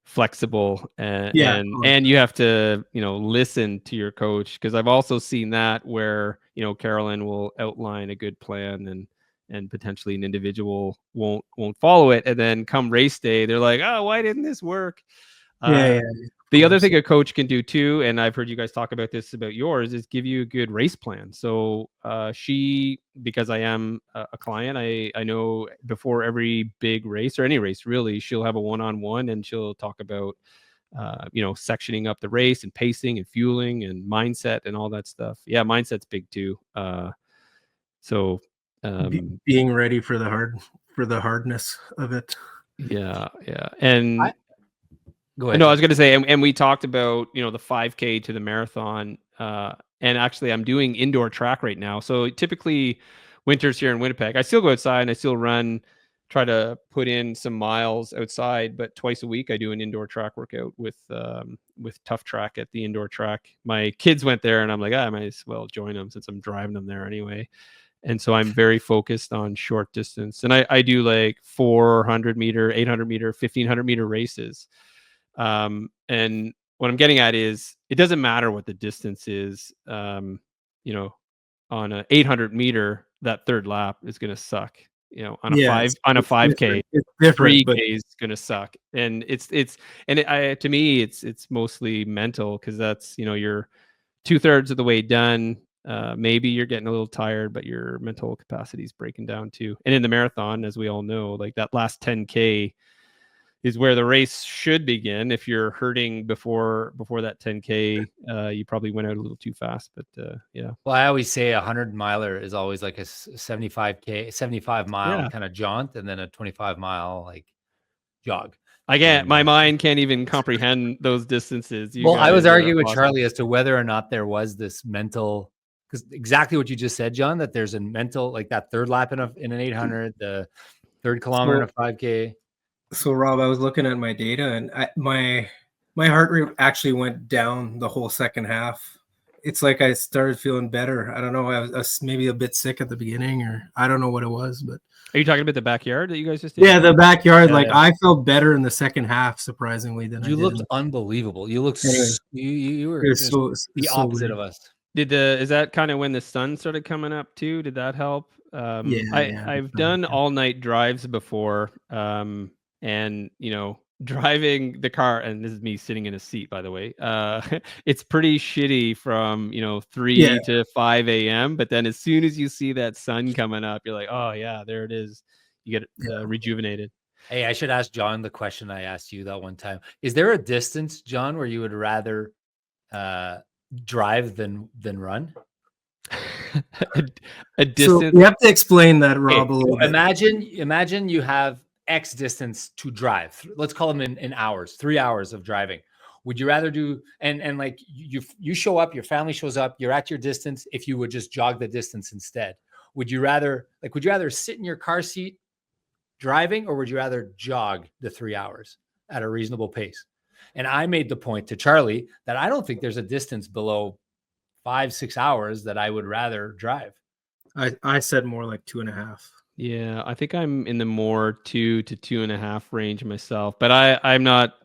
flexible and you have to listen to your coach, because I've also seen that where Carolyn will outline a good plan and potentially an individual won't follow it, and then come race day they're like, oh, why didn't this work? The other thing a coach can do too, and I've heard you guys talk about this about yours, is give you a good race plan. So because I am a client, I know before every big race, or any race really, she'll have a one-on-one and she'll talk about sectioning up the race and pacing and fueling and mindset and all that stuff. Yeah, mindset's big too. So being ready for the hardness of it. Yeah. And go ahead. No, I was going to say, and we talked about, the 5K to the marathon. And actually I'm doing indoor track right now. So typically winters here in Winnipeg, I still go outside and I still try to put in some miles outside, but twice a week I do an indoor track workout with Tough Track at the indoor track. My kids went there and I'm like, I might as well join them since I'm driving them there anyway. And so I'm very focused on short distance, and I do like 400 meter, 800 meter, 1500 meter races. And what I'm getting at is it doesn't matter what the distance is. On a 800 meter, that third lap is going to suck. On a 5K, 3K is going to suck. And to me, it's mostly mental, because that's, you're 2/3 of the way done. Maybe you're getting a little tired, but your mental capacity is breaking down too. And in the marathon, as we all know, like that last 10K is where the race should begin. If you're hurting before that 10K, you probably went out a little too fast. But yeah. Well, I always say a 100-miler is always like a 75-mile kind of jaunt, and then a 25-mile like jog. My mind can't even comprehend those distances. I was arguing with Charlie as to whether or not there was this mental, because exactly what you just said, John, that there's a mental, like that third lap in an 800, the third kilometer in a 5K. So Rob, I was looking at my data, and my heart rate actually went down the whole second half. It's like I started feeling better. I don't know. I was maybe a bit sick at the beginning, or I don't know what it was. But are you talking about the backyard that you guys just did? Yeah, the backyard. I felt better in the second half, surprisingly, than you looked unbelievable. You looked you were the opposite of us. Is that kind of when the sun started coming up too? Did that help? I've done all night drives before. And driving the car, and this is me sitting in a seat, by the way, it's pretty shitty from 3 to 5 a.m. But then as soon as you see that sun coming up, you're like, oh yeah, there it is. You get rejuvenated. Hey, I should ask John the question I asked you that one time. Is there a distance, John, where you would rather drive than run? a distance. So you have to explain that, Rob, a little bit. Imagine you have X distance to drive. Let's call them in hours, 3 hours of driving. Would you rather do, and like you show up, your family shows up, you're at your distance, if you would just jog the distance instead? Would you rather sit in your car seat driving, or would you rather jog the 3 hours at a reasonable pace? And I made the point to Charlie that I don't think there's a distance below 5-6 hours that I would rather drive. I said more like 2.5. Yeah, I think I'm in the more 2 to 2.5 range myself, but I'm not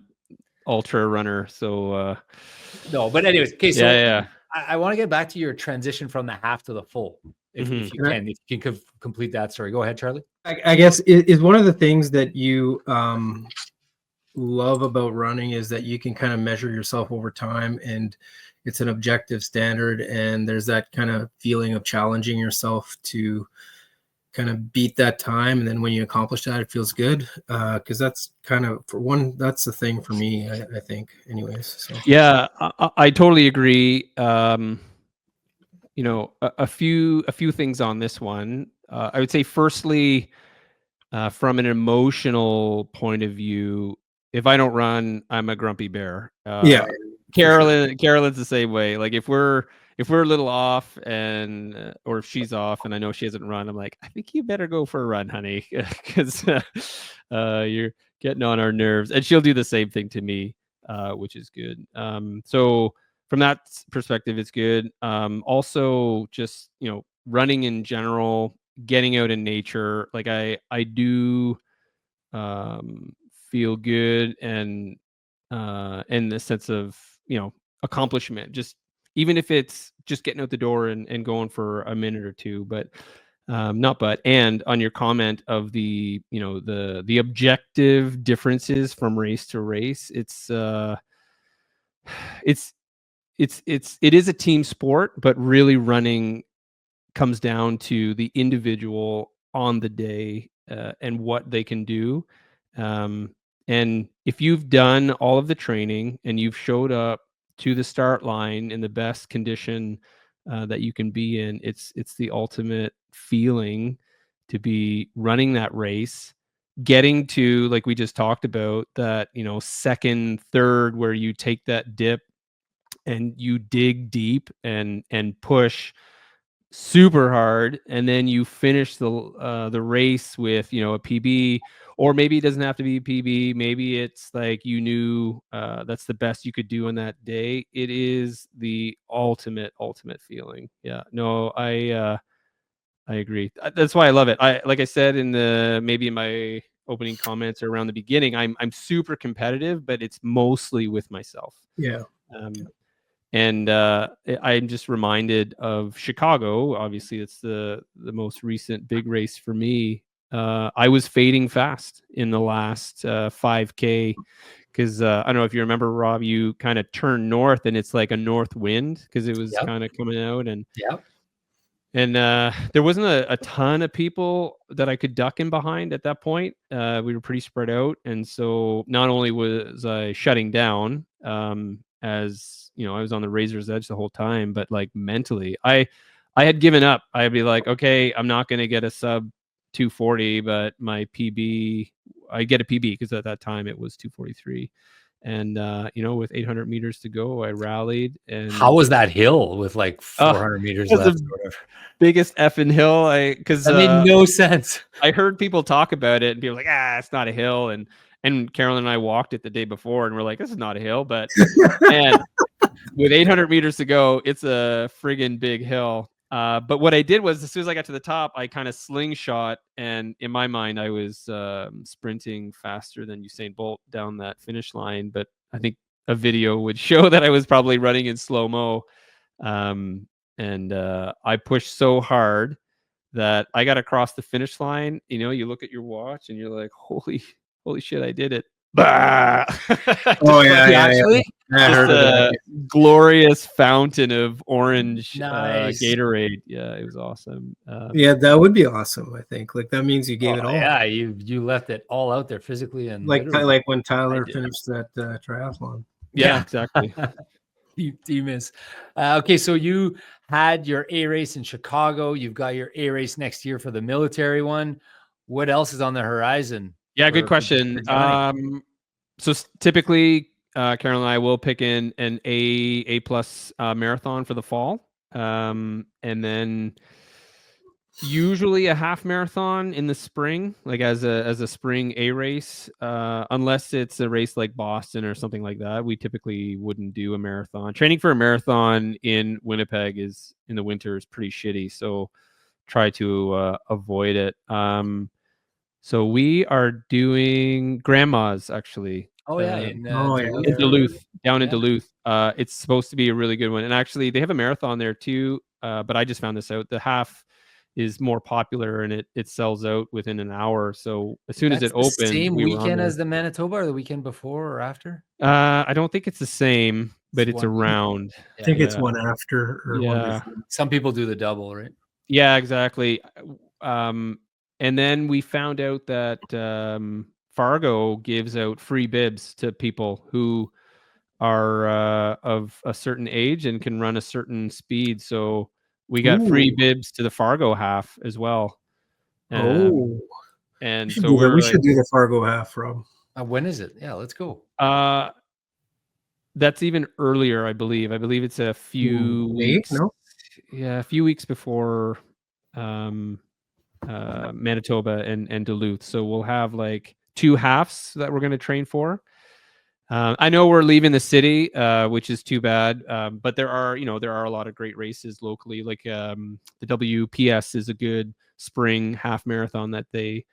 ultra runner, so No, but anyways, okay. So yeah. I want to get back to your transition from the half to the full, if you can, complete that story. Go ahead, Charlie. I guess is one of the things that you love about running is that you can kind of measure yourself over time, and it's an objective standard, and there's that kind of feeling of challenging yourself to kind of beat that time, and then when you accomplish that, it feels good, because that's kind of, for one, that's the thing for me, I think, anyways. So Yeah, I totally agree. You know, a few things on this one. I would say, firstly, from an emotional point of view, if I don't run, I'm a grumpy bear. yeah, Carolyn's the same way. Like, if we're a little off, and or if she's off and I know she hasn't run, I'm like, I think you better go for a run, honey, because you're getting on our nerves. And she'll do the same thing to me, which is good. So from that perspective, it's good. Also, just, you know, running in general, getting out in nature, like I do feel good, and in the sense of, you know, accomplishment, just even if it's just getting out the door and going for a minute or two. But and on your comment of the, you know, the objective differences from race to race, it's it is a team sport, but really running comes down to the individual on the day, and what they can do. And if you've done all of the training and you've showed up to the start line in the best condition that you can be in, it's the ultimate feeling to be running that race, getting to, like we just talked about, that, you know, second, third, where you take that dip and you dig deep and push super hard, and then you finish the race with, you know, a PB. Or maybe it doesn't have to be a PB, maybe it's like, you knew that's the best you could do on that day. It is the ultimate feeling. Yeah, no, I agree. That's why I love it. Like I said in my opening comments or around the beginning, I'm super competitive, but it's mostly with myself. yeah, And I'm just reminded of Chicago. Obviously, it's the most recent big race for me. I was fading fast in the last 5K, because I don't know if you remember, Rob, you kind of turn north and it's like a north wind, because it was kind of coming out. And there wasn't a ton of people that I could duck in behind at that point. We were pretty spread out. And so not only was I shutting down, as you know, I was on the razor's edge the whole time, but like mentally, I had given up. I'd be like, okay, I'm not going to get a sub 240, but my PB, I get a PB, because at that time it was 243. And you know, with 800 meters to go, I rallied. And how was that hill with like 400 meters left? Biggest effing hill. Because that made no sense. I heard people talk about it and people like, it's not a hill. And Carolyn and I walked it the day before, and we're like, this is not a hill. But man, with 800 meters to go, it's a friggin' big hill. But what I did was, as soon as I got to the top, I kind of slingshot, and in my mind, I was sprinting faster than Usain Bolt down that finish line. But I think a video would show that I was probably running in slow-mo. And I pushed so hard that I got across the finish line. You know, you look at your watch and you're like, holy shit, I did it. Bah! Oh yeah, actually, I heard a glorious fountain of orange Nice. Gatorade. Yeah, it was awesome. Yeah, that would be awesome. I think, like, that means you gave it all. Yeah, you left it all out there physically, and like when Tyler finished that triathlon. Yeah, exactly. You miss. Okay, so you had your A race in Chicago. You've got your A race next year for the military one. What else is on the horizon? Yeah, good question. So typically, Carolyn and I will pick in an A plus marathon for the fall, and then usually a half marathon in the spring, like as a spring A race, unless it's a race like Boston or something like that. We typically wouldn't do a marathon. Training for a marathon in Winnipeg in the winter is pretty shitty. So try to avoid it. So we are doing Grandma's actually. Oh yeah, In Duluth. down in Duluth. It's supposed to be a really good one, and actually they have a marathon there too. But I just found this out. The half is more popular, and it sells out within an hour. So as soon as it opened, same we were on weekend there. as the Manitoba, or the weekend before or after? I don't think it's the same, but it's around. I think it's one after or one before. Some people do the double, right? Yeah, exactly. And then we found out that Fargo gives out free bibs to people who are of a certain age and can run a certain speed. So we got free bibs to the Fargo half as well. And so we should do the Fargo half, Rob. When is it? Yeah, let's go. That's even earlier, I believe. I believe it's a few weeks. No? Yeah, a few weeks before Manitoba and Duluth. So we'll have like 2 halves that we're going to train for. I know we're leaving the city, which is too bad. But there are a lot of great races locally. Like the WPS is a good spring half marathon that they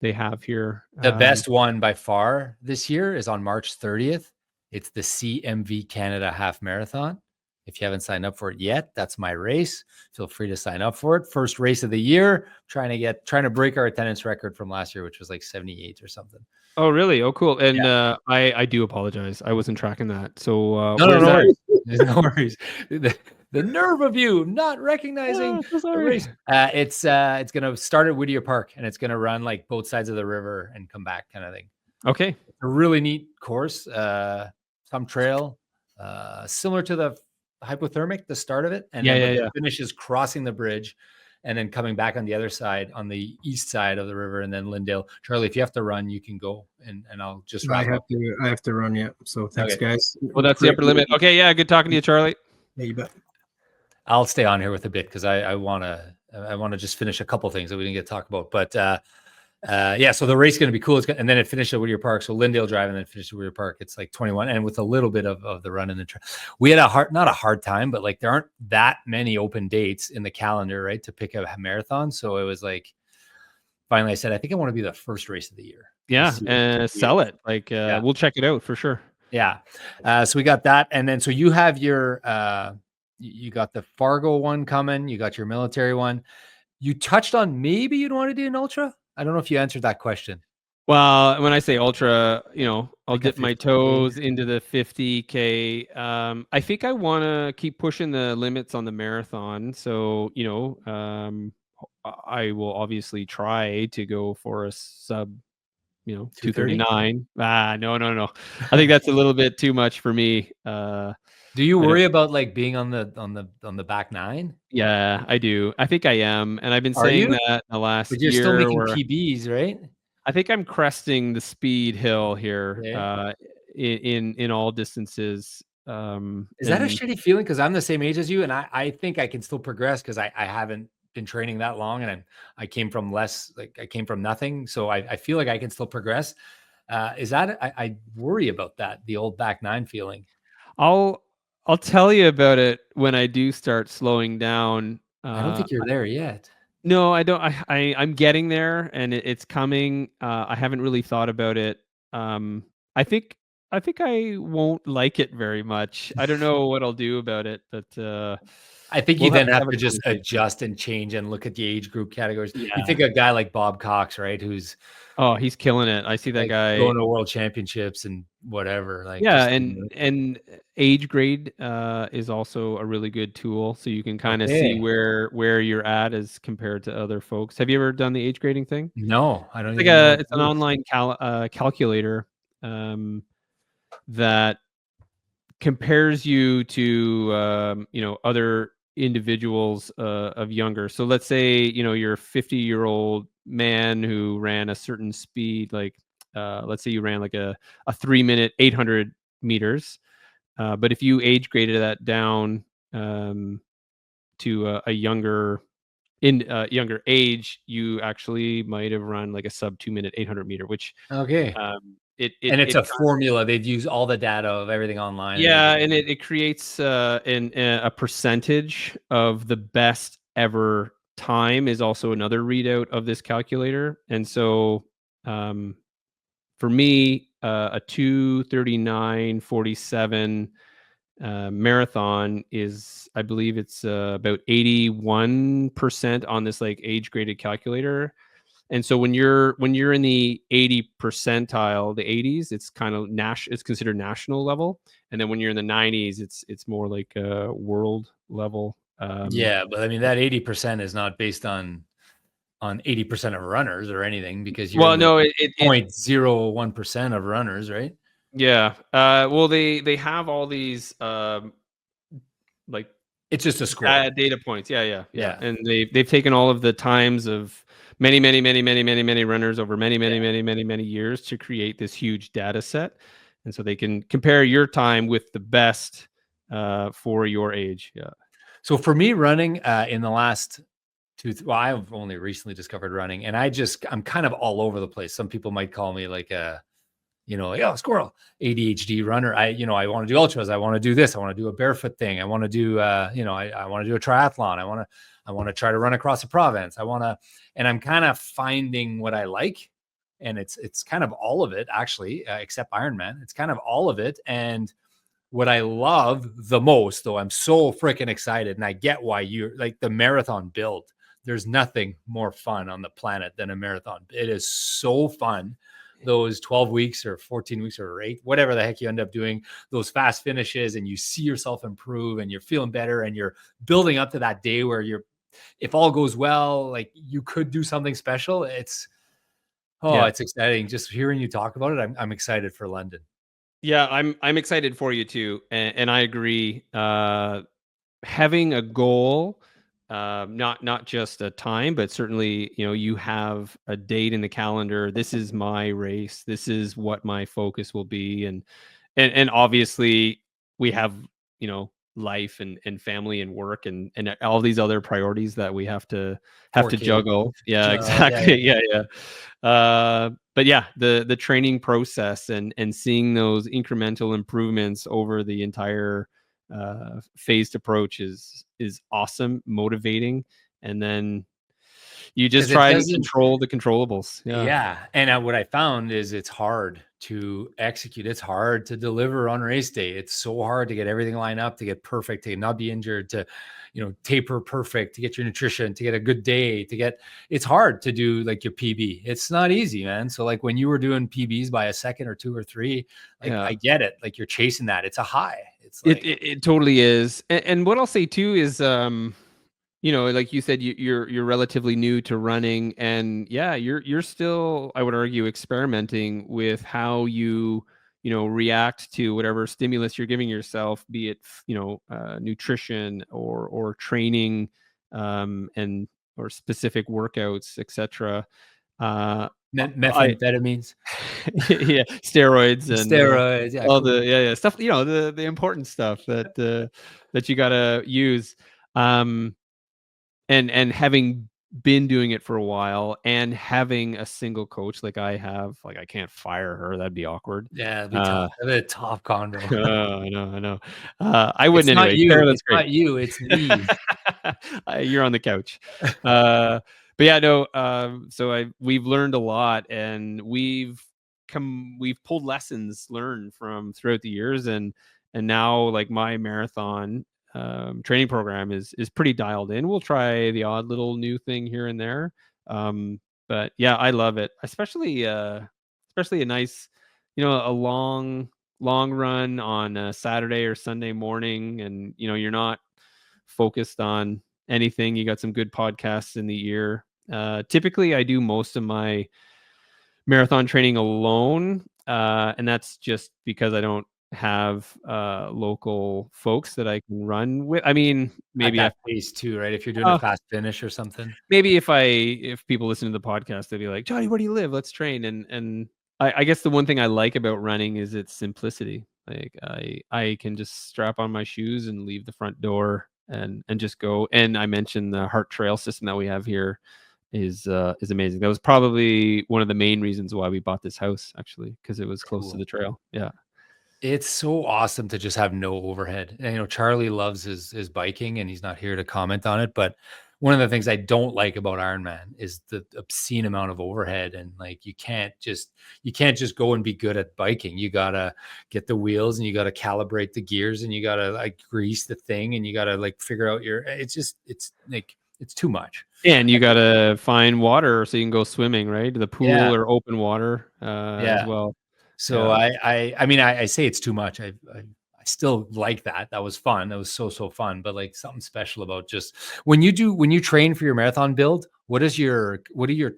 have here. The best one by far this year is on March 30th. It's the CMV Canada Half Marathon. If you haven't signed up for it yet, that's my race. Feel free to sign up for it. First race of the year. Trying to break our attendance record from last year, which was like 78 or something. Oh, really? Oh, cool. And I do apologize. I wasn't tracking that. So no worries. No worries. The nerve of you not recognizing the race. It's going to start at Whittier Park, and it's going to run like both sides of the river and come back, kind of thing. Okay. It's a really neat course. Some trail, similar to the hypothermic, the start of it, and the finish is crossing the bridge and then coming back on the other side, on the east side of the river, and then Lyndale. Charlie, if you have to run, you can go, and I'll just wrap up. I have to run yet. So thanks, guys. Well, that's the upper limit. Okay, yeah, good talking to you, Charlie. Yeah, you bet. I'll stay on here with a bit because I want to just finish a couple things that we didn't get to talk about. But so the race is going to be cool. And then it finished at Whittier Park. So Lyndale Drive and then finished at Whittier Park. It's like 21. And with a little bit of the run in the trail. We had not a hard time, but like there aren't that many open dates in the calendar, right, to pick a marathon. So it was like, finally I said, I think I want to be the first race of the year. Yeah. And sell it. Like we'll check it out for sure. Yeah. So we got that. And then, so you have your, you got the Fargo one coming. You got your military one. You touched on maybe you'd want to do an ultra. I don't know if you answered that question. Well, when I say ultra, I'll dip my toes into the 50K. I think I want to keep pushing the limits on the marathon. So, I will obviously try to go for a sub, 239. No. I think that's a little bit too much for me. Do you worry about like being on the back nine? Yeah, I do. I think I am, and I've been saying that the last year. But you're still making PBs, right? I think I'm cresting the speed hill here in all distances. Is that a shitty feeling? Because I'm the same age as you, and I think I can still progress because I haven't been training that long, and I came from I came from nothing, so I feel like I can still progress. Is that I worry about that, the old back nine feeling. I'll tell you about it when I do start slowing down. I don't think you're there yet. No, I don't. I'm getting there, and it's coming. I haven't really thought about it. I think I won't like it very much. I don't know what I'll do about it, but I think you then have to just adjust and change and look at the age group categories. Yeah. You think a guy like Bob Cox, right? He's killing it. I see that guy going to world championships and whatever. And age grade is also a really good tool, so you can kind of see where you're at as compared to other folks. Have you ever done the age grading thing? No, I don't. It's an online calculator that compares you to other individuals of younger. So let's say you're a 50-year-old man who ran a certain speed, like let's say you ran like a 3-minute 800 meters, but if you age graded that down to a younger age, you actually might have run like a sub 2-minute 800 meter, which it's a formula. They've used all the data of everything online. Yeah, and it creates a percentage of the best ever time is also another readout of this calculator. And so for me, a 2:39:47 marathon is, I believe it's about 81% on this like age graded calculator. And so when you're in the 80 percentile, the 80s, it's kind of it's considered national level. And then when you're in the 90s, it's more like world level. Yeah, but I mean that 80% is not based on 80% of runners or anything, because you're Well, in the no, it 0.01% of runners, right? yeah. Well, they have all these like It's just a score. data points. Yeah. Yeah. And they've taken all of the times of many runners over many years to create this huge data set. And so they can compare your time with the best for your age. Yeah. So for me, running in the last I've only recently discovered running, and I'm kind of all over the place. Some people might call me like a, squirrel, ADHD runner. I want to do ultras. I want to do this. I want to do a barefoot thing. I want to do, I want to do a triathlon. I want to try to run across the province. And I'm kind of finding what I like. And it's kind of all of it, actually, except Ironman. It's kind of all of it. And what I love the most, though, I'm so freaking excited, and I get why you're like the marathon build. There's nothing more fun on the planet than a marathon. It is so fun. Those 12 weeks or 14 weeks or 8, whatever the heck you end up doing, those fast finishes, and you see yourself improve and you're feeling better and you're building up to that day where if all goes well, like you could do something special. It's exciting. Just hearing you talk about it, I'm excited for London. Yeah, I'm excited for you too, and I agree. Having a goal, not just a time, but certainly you have a date in the calendar. This is my race. This is what my focus will be, and obviously we have life and family and work and all these other priorities that we have to juggle. Yeah, exactly. Yeah. But yeah, the training process and seeing those incremental improvements over the entire phased approach is awesome, motivating, and then you just try to control the controllables. Yeah. And what I found is it's hard to execute. It's hard to deliver on race day. It's so hard to get everything lined up, to get perfect, to not be injured, to, taper perfect, to get your nutrition, to get a good day, it's hard to do like your PB. It's not easy, man. So like when you were doing PBs by a second or 2 or 3, like I get it. Like you're chasing that. It's a high. It's like, it totally is. And what I'll say too is, like you said, you're relatively new to running, and yeah, you're still, I would argue, experimenting with how you react to whatever stimulus you're giving yourself, be it nutrition or training, and or specific workouts, etc. methamphetamines, yeah, steroids and all cool. the stuff, the important stuff that you gotta use. And having been doing it for a while and having a single coach like I have, like I can't fire her. That'd be awkward. Yeah, it'd be tough. That'd be a tough convo. I know. I wouldn't anyway. It's not you. It's me. You're on the couch. But yeah, no. So we've learned a lot, and we've pulled lessons learned from throughout the years, and now like my marathon training program is pretty dialed in. We'll try the odd little new thing here and there, but yeah, I love it, especially a nice, a long run on a Saturday or Sunday morning, and you're not focused on anything. You got some good podcasts in the ear. Typically I do most of my marathon training alone, and that's just because I don't have local folks that I can run with. I mean, maybe at that pace too, right? If you're doing a fast finish or something. Maybe if people listen to the podcast, they'll be like, Johnny, where do you live? Let's train. And I guess the one thing I like about running is its simplicity. Like I can just strap on my shoes and leave the front door and just go. And I mentioned the Heart Trail system that we have here is amazing. That was probably one of the main reasons why we bought this house, actually, because it was close to the trail. Yeah. It's so awesome to just have no overhead. And, Charlie loves his biking, and he's not here to comment on it, but one of the things I don't like about Ironman is the obscene amount of overhead, and like you can't just go and be good at biking. You gotta get the wheels, and you gotta calibrate the gears, and you gotta like grease the thing, and you gotta like figure out it's like it's too much. And you gotta find water so you can go swimming, right? The pool or open water as well. So I mean, I say it's too much. I still like that. That was fun. That was so fun. But like something special about just when you train for your marathon build, what do your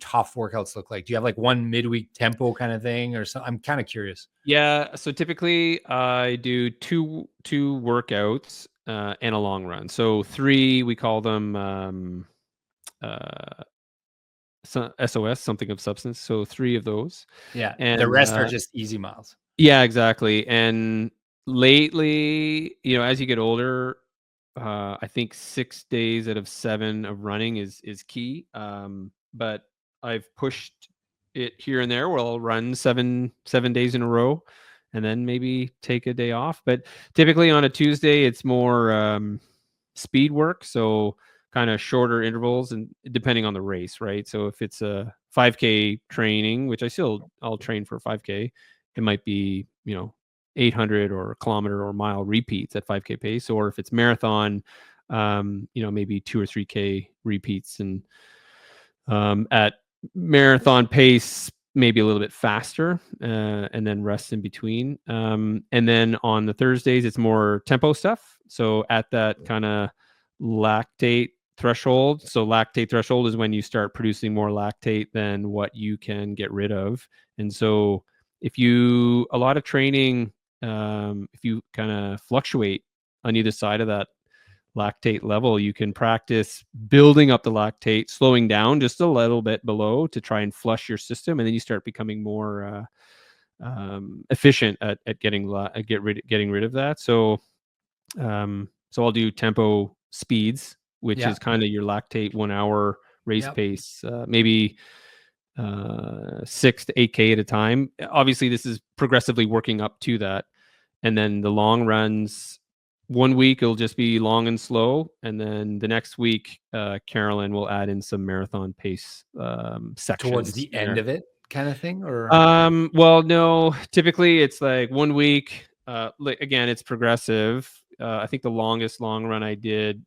tough workouts look like? Do you have like one midweek tempo kind of thing or something? I'm kind of curious. Yeah. So typically I do two workouts and a long run. So 3, we call them SOS, something of substance. So 3 of those. Yeah. And the rest are just easy miles. Yeah, exactly. And lately, as you get older, I think 6 days out of 7 of running is key. But I've pushed it here and there where I'll run 7 days in a row and then maybe take a day off. But typically on a Tuesday, it's more speed work. So kind of shorter intervals and depending on the race, right? So if it's a 5K training, which I'll train for 5K, it might be, 800 or a kilometer or mile repeats at 5K pace. Or if it's marathon, maybe 2 or 3K repeats, and at marathon pace, maybe a little bit faster, and then rest in between. And then on the Thursdays, it's more tempo stuff. So at that kind of lactate threshold. So lactate threshold is when you start producing more lactate than what you can get rid of. And so a lot of training, if you kind of fluctuate on either side of that lactate level, you can practice building up the lactate, slowing down just a little bit below to try and flush your system. And then you start becoming more efficient at getting rid of that. So I'll do tempo speeds, which is kind of your lactate 1 hour race pace, maybe 6 to 8K at a time. Obviously, this is progressively working up to that. And then the long runs, 1 week it'll just be long and slow, and then the next week, Carolyn will add in some marathon pace sections towards the end of it, kind of thing, or well, no. Typically, it's like 1 week. Again, it's progressive. I think the longest long run I did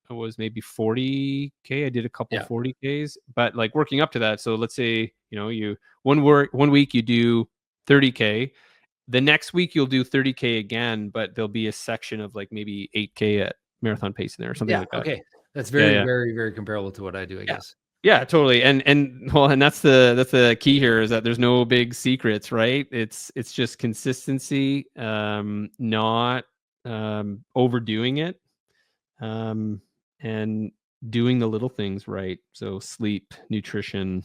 was maybe 40K. I did a couple 40Ks, but like working up to that. So let's say, you 1 week you do 30K. The next week you'll do 30K again, but there'll be a section of like maybe 8K at marathon pace in there or something like that. Okay. That's very, very comparable to what I do, I guess. Yeah, totally. And that's the key here, is that there's no big secrets, right? It's just consistency, not overdoing it, and doing the little things right. So sleep, nutrition,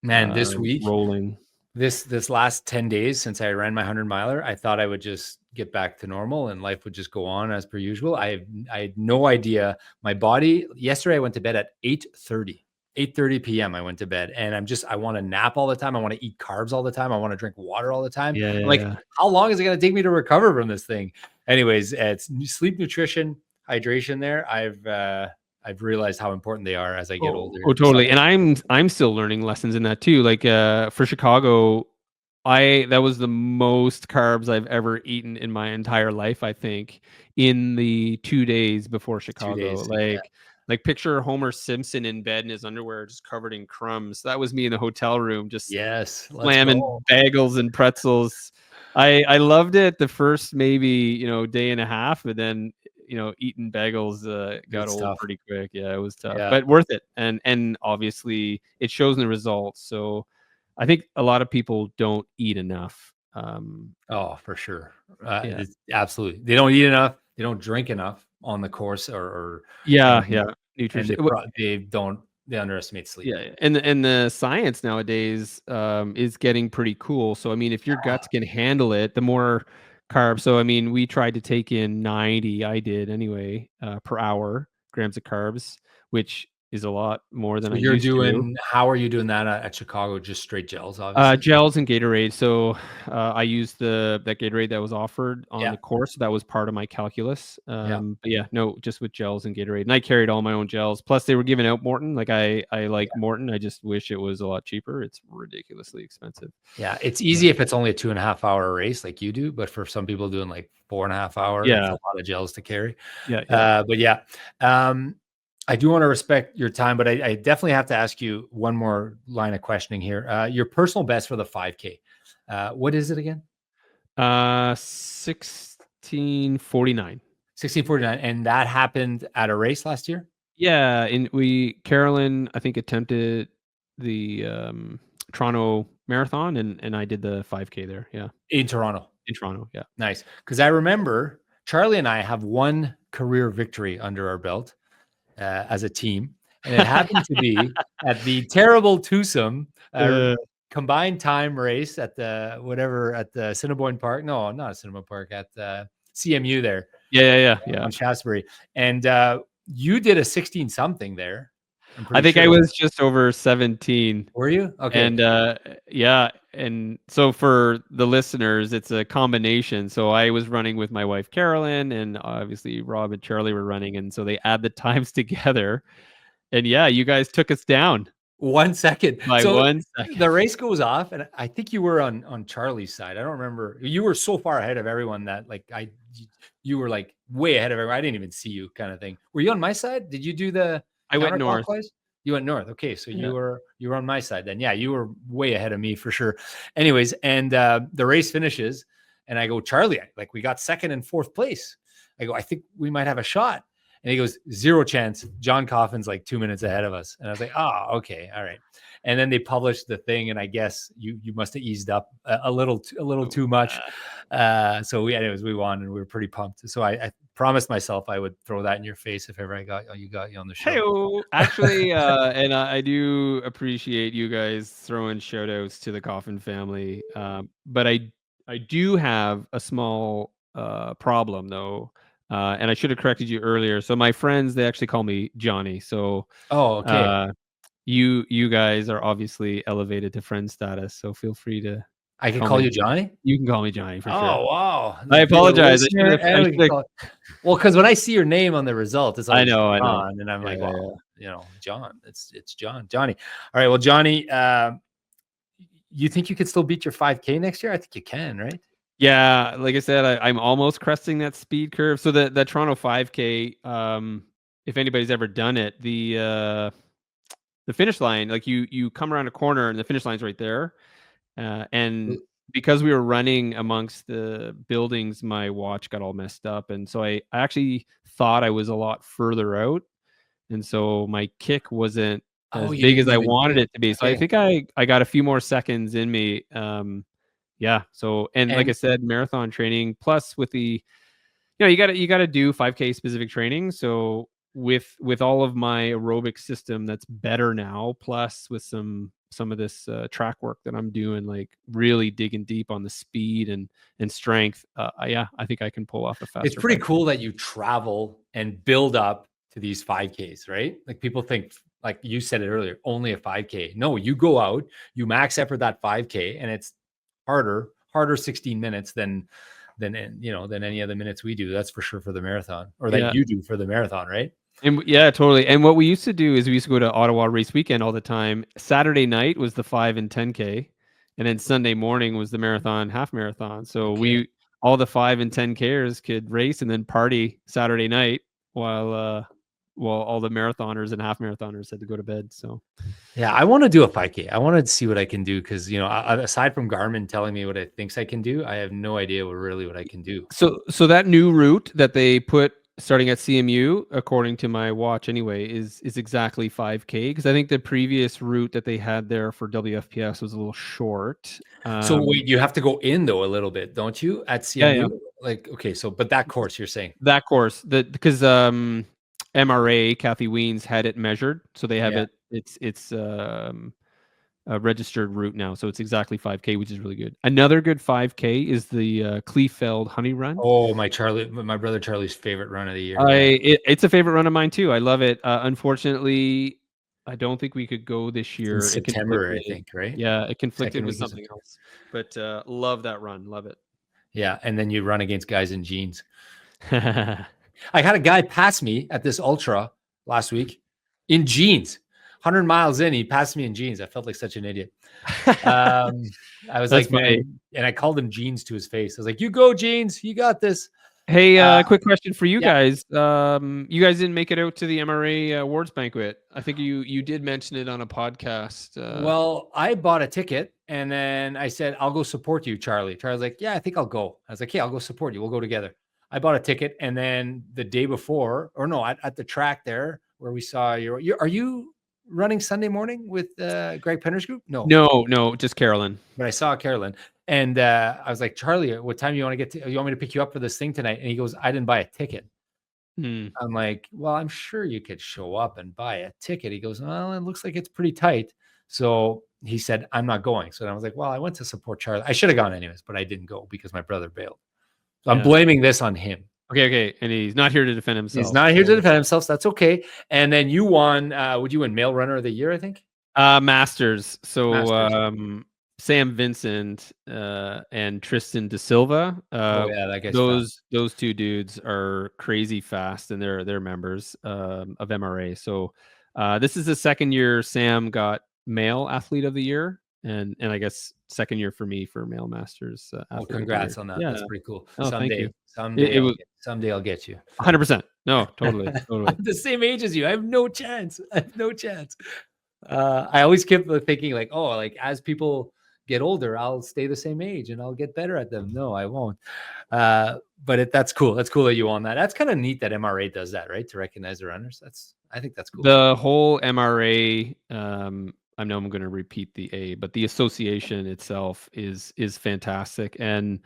this week, rolling. This last 10 days since I ran my 100 miler, I thought I would just get back to normal and life would just go on as per usual. I had no idea. My body, yesterday I went to bed at 8:30 p.m. I went to bed, and I want to nap all the time. I want to eat carbs all the time. I want to drink water all the time. How long is it going to take me to recover from this thing? Anyways, it's sleep, nutrition, hydration there. I've realized how important they are as I get older. Oh, totally. And I'm still learning lessons in that too. Like for Chicago, that was the most carbs I've ever eaten in my entire life, I think, in the 2 days before Chicago. Like picture Homer Simpson in bed in his underwear, just covered in crumbs. That was me in the hotel room, just slamming bagels and pretzels. I loved it the first maybe day and a half, but then eating bagels got old tough. Pretty quick. Yeah, it was tough, but worth it. And obviously it shows in the results. So I think a lot of people don't eat enough. Oh, for sure. Absolutely. They don't eat enough. They don't drink enough on the course nutrition. They underestimate sleep. Yeah. And the science nowadays is getting pretty cool. So, I mean, if your guts can handle it, the more carbs. So, I mean, we tried to take in 90, I did anyway, per hour grams of carbs, which is a lot more than So I you're used to. how are you doing that at Chicago? Just straight gels, obviously. Gels and Gatorade. So I used that Gatorade that was offered on Yeah. the course. That was part of my calculus. Yeah. But yeah, no, just with gels and Gatorade. And I carried all my own gels. Plus, they were giving out Morton. Like I like Morton. I just wish it was a lot cheaper. It's ridiculously expensive. Yeah, it's easy if it's only a 2.5 hour race like you do, but for some people doing like 4.5 hours, it's a lot of gels to carry. Yeah. But yeah, I do want to respect your time, but I definitely have to ask you one more line of questioning here. Your personal best for the 5K, what is it again? 16:49. 16:49, and that happened at a race last year. Yeah, and Carolyn, I think, attempted the Toronto Marathon, and I did the 5K there. Yeah, in Toronto. Yeah, nice. Because I remember Charlie and I have one career victory under our belt as a team, and it happened to be at the terrible twosome combined time race at the Assiniboine Park. No, not Assiniboine Park, at the CMU there. Yeah. On Shaftesbury. And you did a 16 something there. I think I was just over 17. Were you? Okay. And yeah. And so for the listeners, it's a combination. So I was running with my wife, Carolyn, and obviously Rob and Charlie were running. And so they add the times together. And yeah, you guys took us down. 1 second. By 1 second. The race goes off, and I think you were on Charlie's side. I don't remember. You were so far ahead of everyone that you were like way ahead of everyone. I didn't even see you, kind of thing. Were you on my side? Did you do the? I went north. You went north. Okay, so you were on my side then. Yeah, you were way ahead of me for sure. Anyways, and the race finishes, and I go, Charlie, we got second and fourth place. I go, I think we might have a shot. And he goes, 0 chance. John Coffin's like 2 minutes ahead of us. And I was like, oh, okay. All right. And then they published the thing. And I guess you must have eased up a little too much. So we won, and we were pretty pumped. So I promised myself I would throw that in your face if ever I got you on the show. Hey-o. Actually, and I do appreciate you guys throwing shout outs to the Coffin family. But I do have a small problem though. And I should have corrected you earlier. So my friends, they actually call me Johnny. So okay. You guys are obviously elevated to friend status. So feel free to. I can call you Johnny? You can call me Johnny for sure. Oh, wow. I apologize. Well, because when I see your name on the result, it's like I know. And I'm like, John. It's John. Johnny. All right. Well, Johnny, you think you could still beat your 5K next year? I think you can, right? Yeah, like I said, I'm almost cresting that speed curve. So the Toronto 5K, if anybody's ever done it, the finish line, like you come around a corner and the finish line's right there. And because we were running amongst the buildings, my watch got all messed up, and so I actually thought I was a lot further out, and so my kick wasn't as big as I wanted it to be. So I think I got a few more seconds in me. Yeah. So, and like I said, marathon training plus with the, you got to do 5K specific training. So with all of my aerobic system that's better now, plus with some of this track work that I'm doing, like really digging deep on the speed and strength. I think I can pull off a faster. It's pretty cool that you travel and build up to these 5Ks, right? Like people think, like you said it earlier, only a 5K. No, you go out, you max effort that 5K, and it's harder 16 minutes than any other minutes we do. That's for sure for the marathon, or that you do for the marathon, right? And yeah, totally. And what we used to do is we used to go to Ottawa race weekend all the time. Saturday night was the 5 and 10K, and then Sunday morning was the marathon, half marathon. So all the 5 and 10Kers could race and then party Saturday night while all the marathoners and half marathoners had to go to bed. So yeah, I want to do a 5K. I want to see what I can do, because aside from Garmin telling me what it thinks I can do, I have no idea what I can do. So that new route that they put starting at CMU, according to my watch anyway, is exactly 5K, because I think the previous route that they had there for WFPS was a little short. So wait, you have to go in though a little bit, don't you, at CMU? Yeah. Like, okay, so but that course you're saying? That course, because MRA, Kathy Weens, had it measured, so they have it. It's a registered route now, so it's exactly 5K, which is really good. Another good 5K is the Kleefeld Honey Run. Oh, my brother Charlie's favorite run of the year. It's a favorite run of mine too. I love it. Unfortunately, I don't think we could go this year. In September, I conflicted- think, right? Yeah, it conflicted Second with week of something else. But love that run. Love it. Yeah, and then you run against guys in jeans. I had a guy pass me at this ultra last week in jeans. 100 miles in, he passed me in jeans. I felt like such an idiot. I was That's like, funny. man, and I called him Jeans to his face. I was like, you go, Jeans, you got this. Hey, quick question for you yeah. guys. You guys didn't make it out to the MRA Awards Banquet. I think you did mention it on a podcast. Well, I bought a ticket and then I said, I'll go support you, Charlie. Charlie's like, yeah, I think I'll go. I was like, yeah, I'll go support you. We'll go together. I bought a ticket, and then the day before, or no, at the track there where we saw are you running Sunday morning with Greg Penner's group? No, just Carolyn. But I saw Carolyn, and I was like, Charlie, what time you want to get to? You want me to pick you up for this thing tonight? And he goes, I didn't buy a ticket. I'm like, well, I'm sure you could show up and buy a ticket. He goes, well, it looks like it's pretty tight. So he said, I'm not going. So I was like, well, I went to support Charlie. I should have gone anyways, but I didn't go because my brother bailed. So I'm blaming this on him. Okay. And he's not here to defend himself. He's not here to defend himself. So that's okay. And then you won, would you win Male Runner of the Year, I think? Masters. So Masters. Sam Vincent and Tristan De Silva. That guy's those two dudes are crazy fast, and they're members of MRA. So this is the second year Sam got Male Athlete of the Year, and I guess second year for me for Male Masters. Well, congrats on that. Yeah. That's pretty cool. Oh, thank you. Someday I'll get you. 100%. No, totally. I'm the same age as you. I have no chance. I always kept thinking like, oh, like as people get older, I'll stay the same age and I'll get better at them. No, I won't. But that's cool. That's cool that you won that. That's kind of neat that MRA does that, right? To recognize the runners. I think that's cool. The whole MRA, I know I'm going to repeat the A, but the association itself is fantastic. And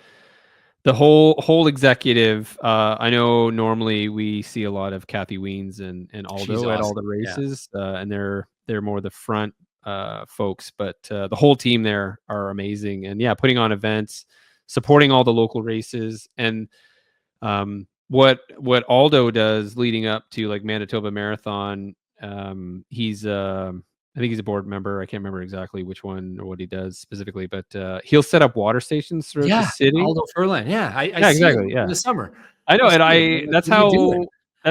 the whole executive, I know normally we see a lot of Kathy Weens and Aldo at all the races, and they're more the front folks, but the whole team there are amazing. And putting on events, supporting all the local races, and what Aldo does leading up to like Manitoba Marathon. I think he's a board member. I can't remember exactly which one or what he does specifically, but he'll set up water stations throughout the city. Aldo Furlan. I exactly. In the summer. I know, and that's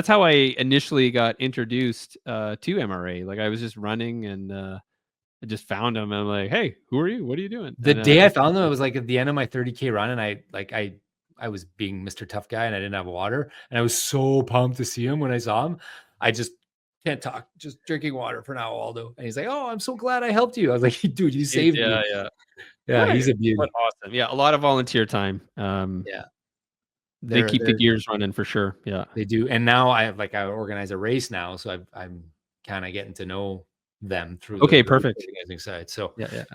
how I initially got introduced to MRA. Like I was just running and I just found him and I'm like, hey, who are you? What are you doing? The day I found them, it was like at the end of my 30K run, and I was being Mr. Tough Guy and I didn't have water, and I was so pumped to see him when I saw him. I just can't talk, just drinking water for now, Aldo. And he's like, oh, I'm so glad I helped you. I was like, dude, you saved me. Yeah, he's a beauty. Awesome. Yeah, a lot of volunteer time. They keep the gears running for sure. Yeah, they do. And now I organize a race now, so I'm kind of getting to know them through. Perfect. Organizing side. So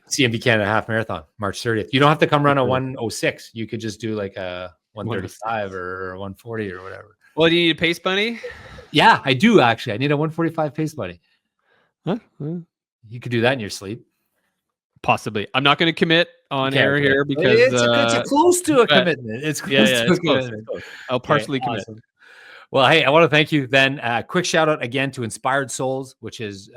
CMB Canada Half Marathon, March 30th. You don't have to come run a 106. You could just do like a 135 or 140 or whatever. Well, do you need a pace bunny? Yeah, I do actually. I need a 145 pace buddy. Huh? You could do that in your sleep. Possibly. I'm not going to commit on air here because it's close to a commitment. It's close to a commitment. I'll partially commit. Awesome. Well, hey, I want to thank you then. Quick shout out again to Inspired Souls, which is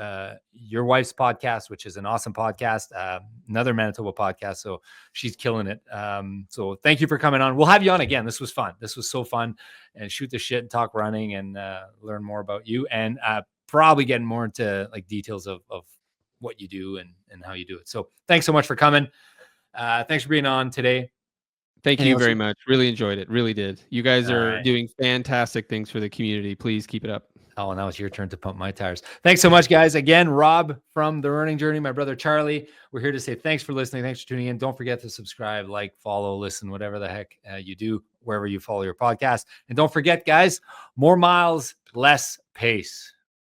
your wife's podcast, which is an awesome podcast, another Manitoba podcast. So she's killing it. So thank you for coming on. We'll have you on again. This was fun. This was so fun, and shoot the shit and talk running and learn more about you, and probably getting more into like details of what you do and how you do it. So thanks so much for coming. Thanks for being on today. Thank you very much. Really enjoyed it. Really did. You guys are doing fantastic things for the community. Please keep it up. Oh, now it's your turn to pump my tires. Thanks so much, guys. Again, Rob from The Running Journey, my brother Charlie. We're here to say thanks for listening. Thanks for tuning in. Don't forget to subscribe, like, follow, listen, whatever the heck you do, wherever you follow your podcast. And don't forget, guys, more miles, less pace.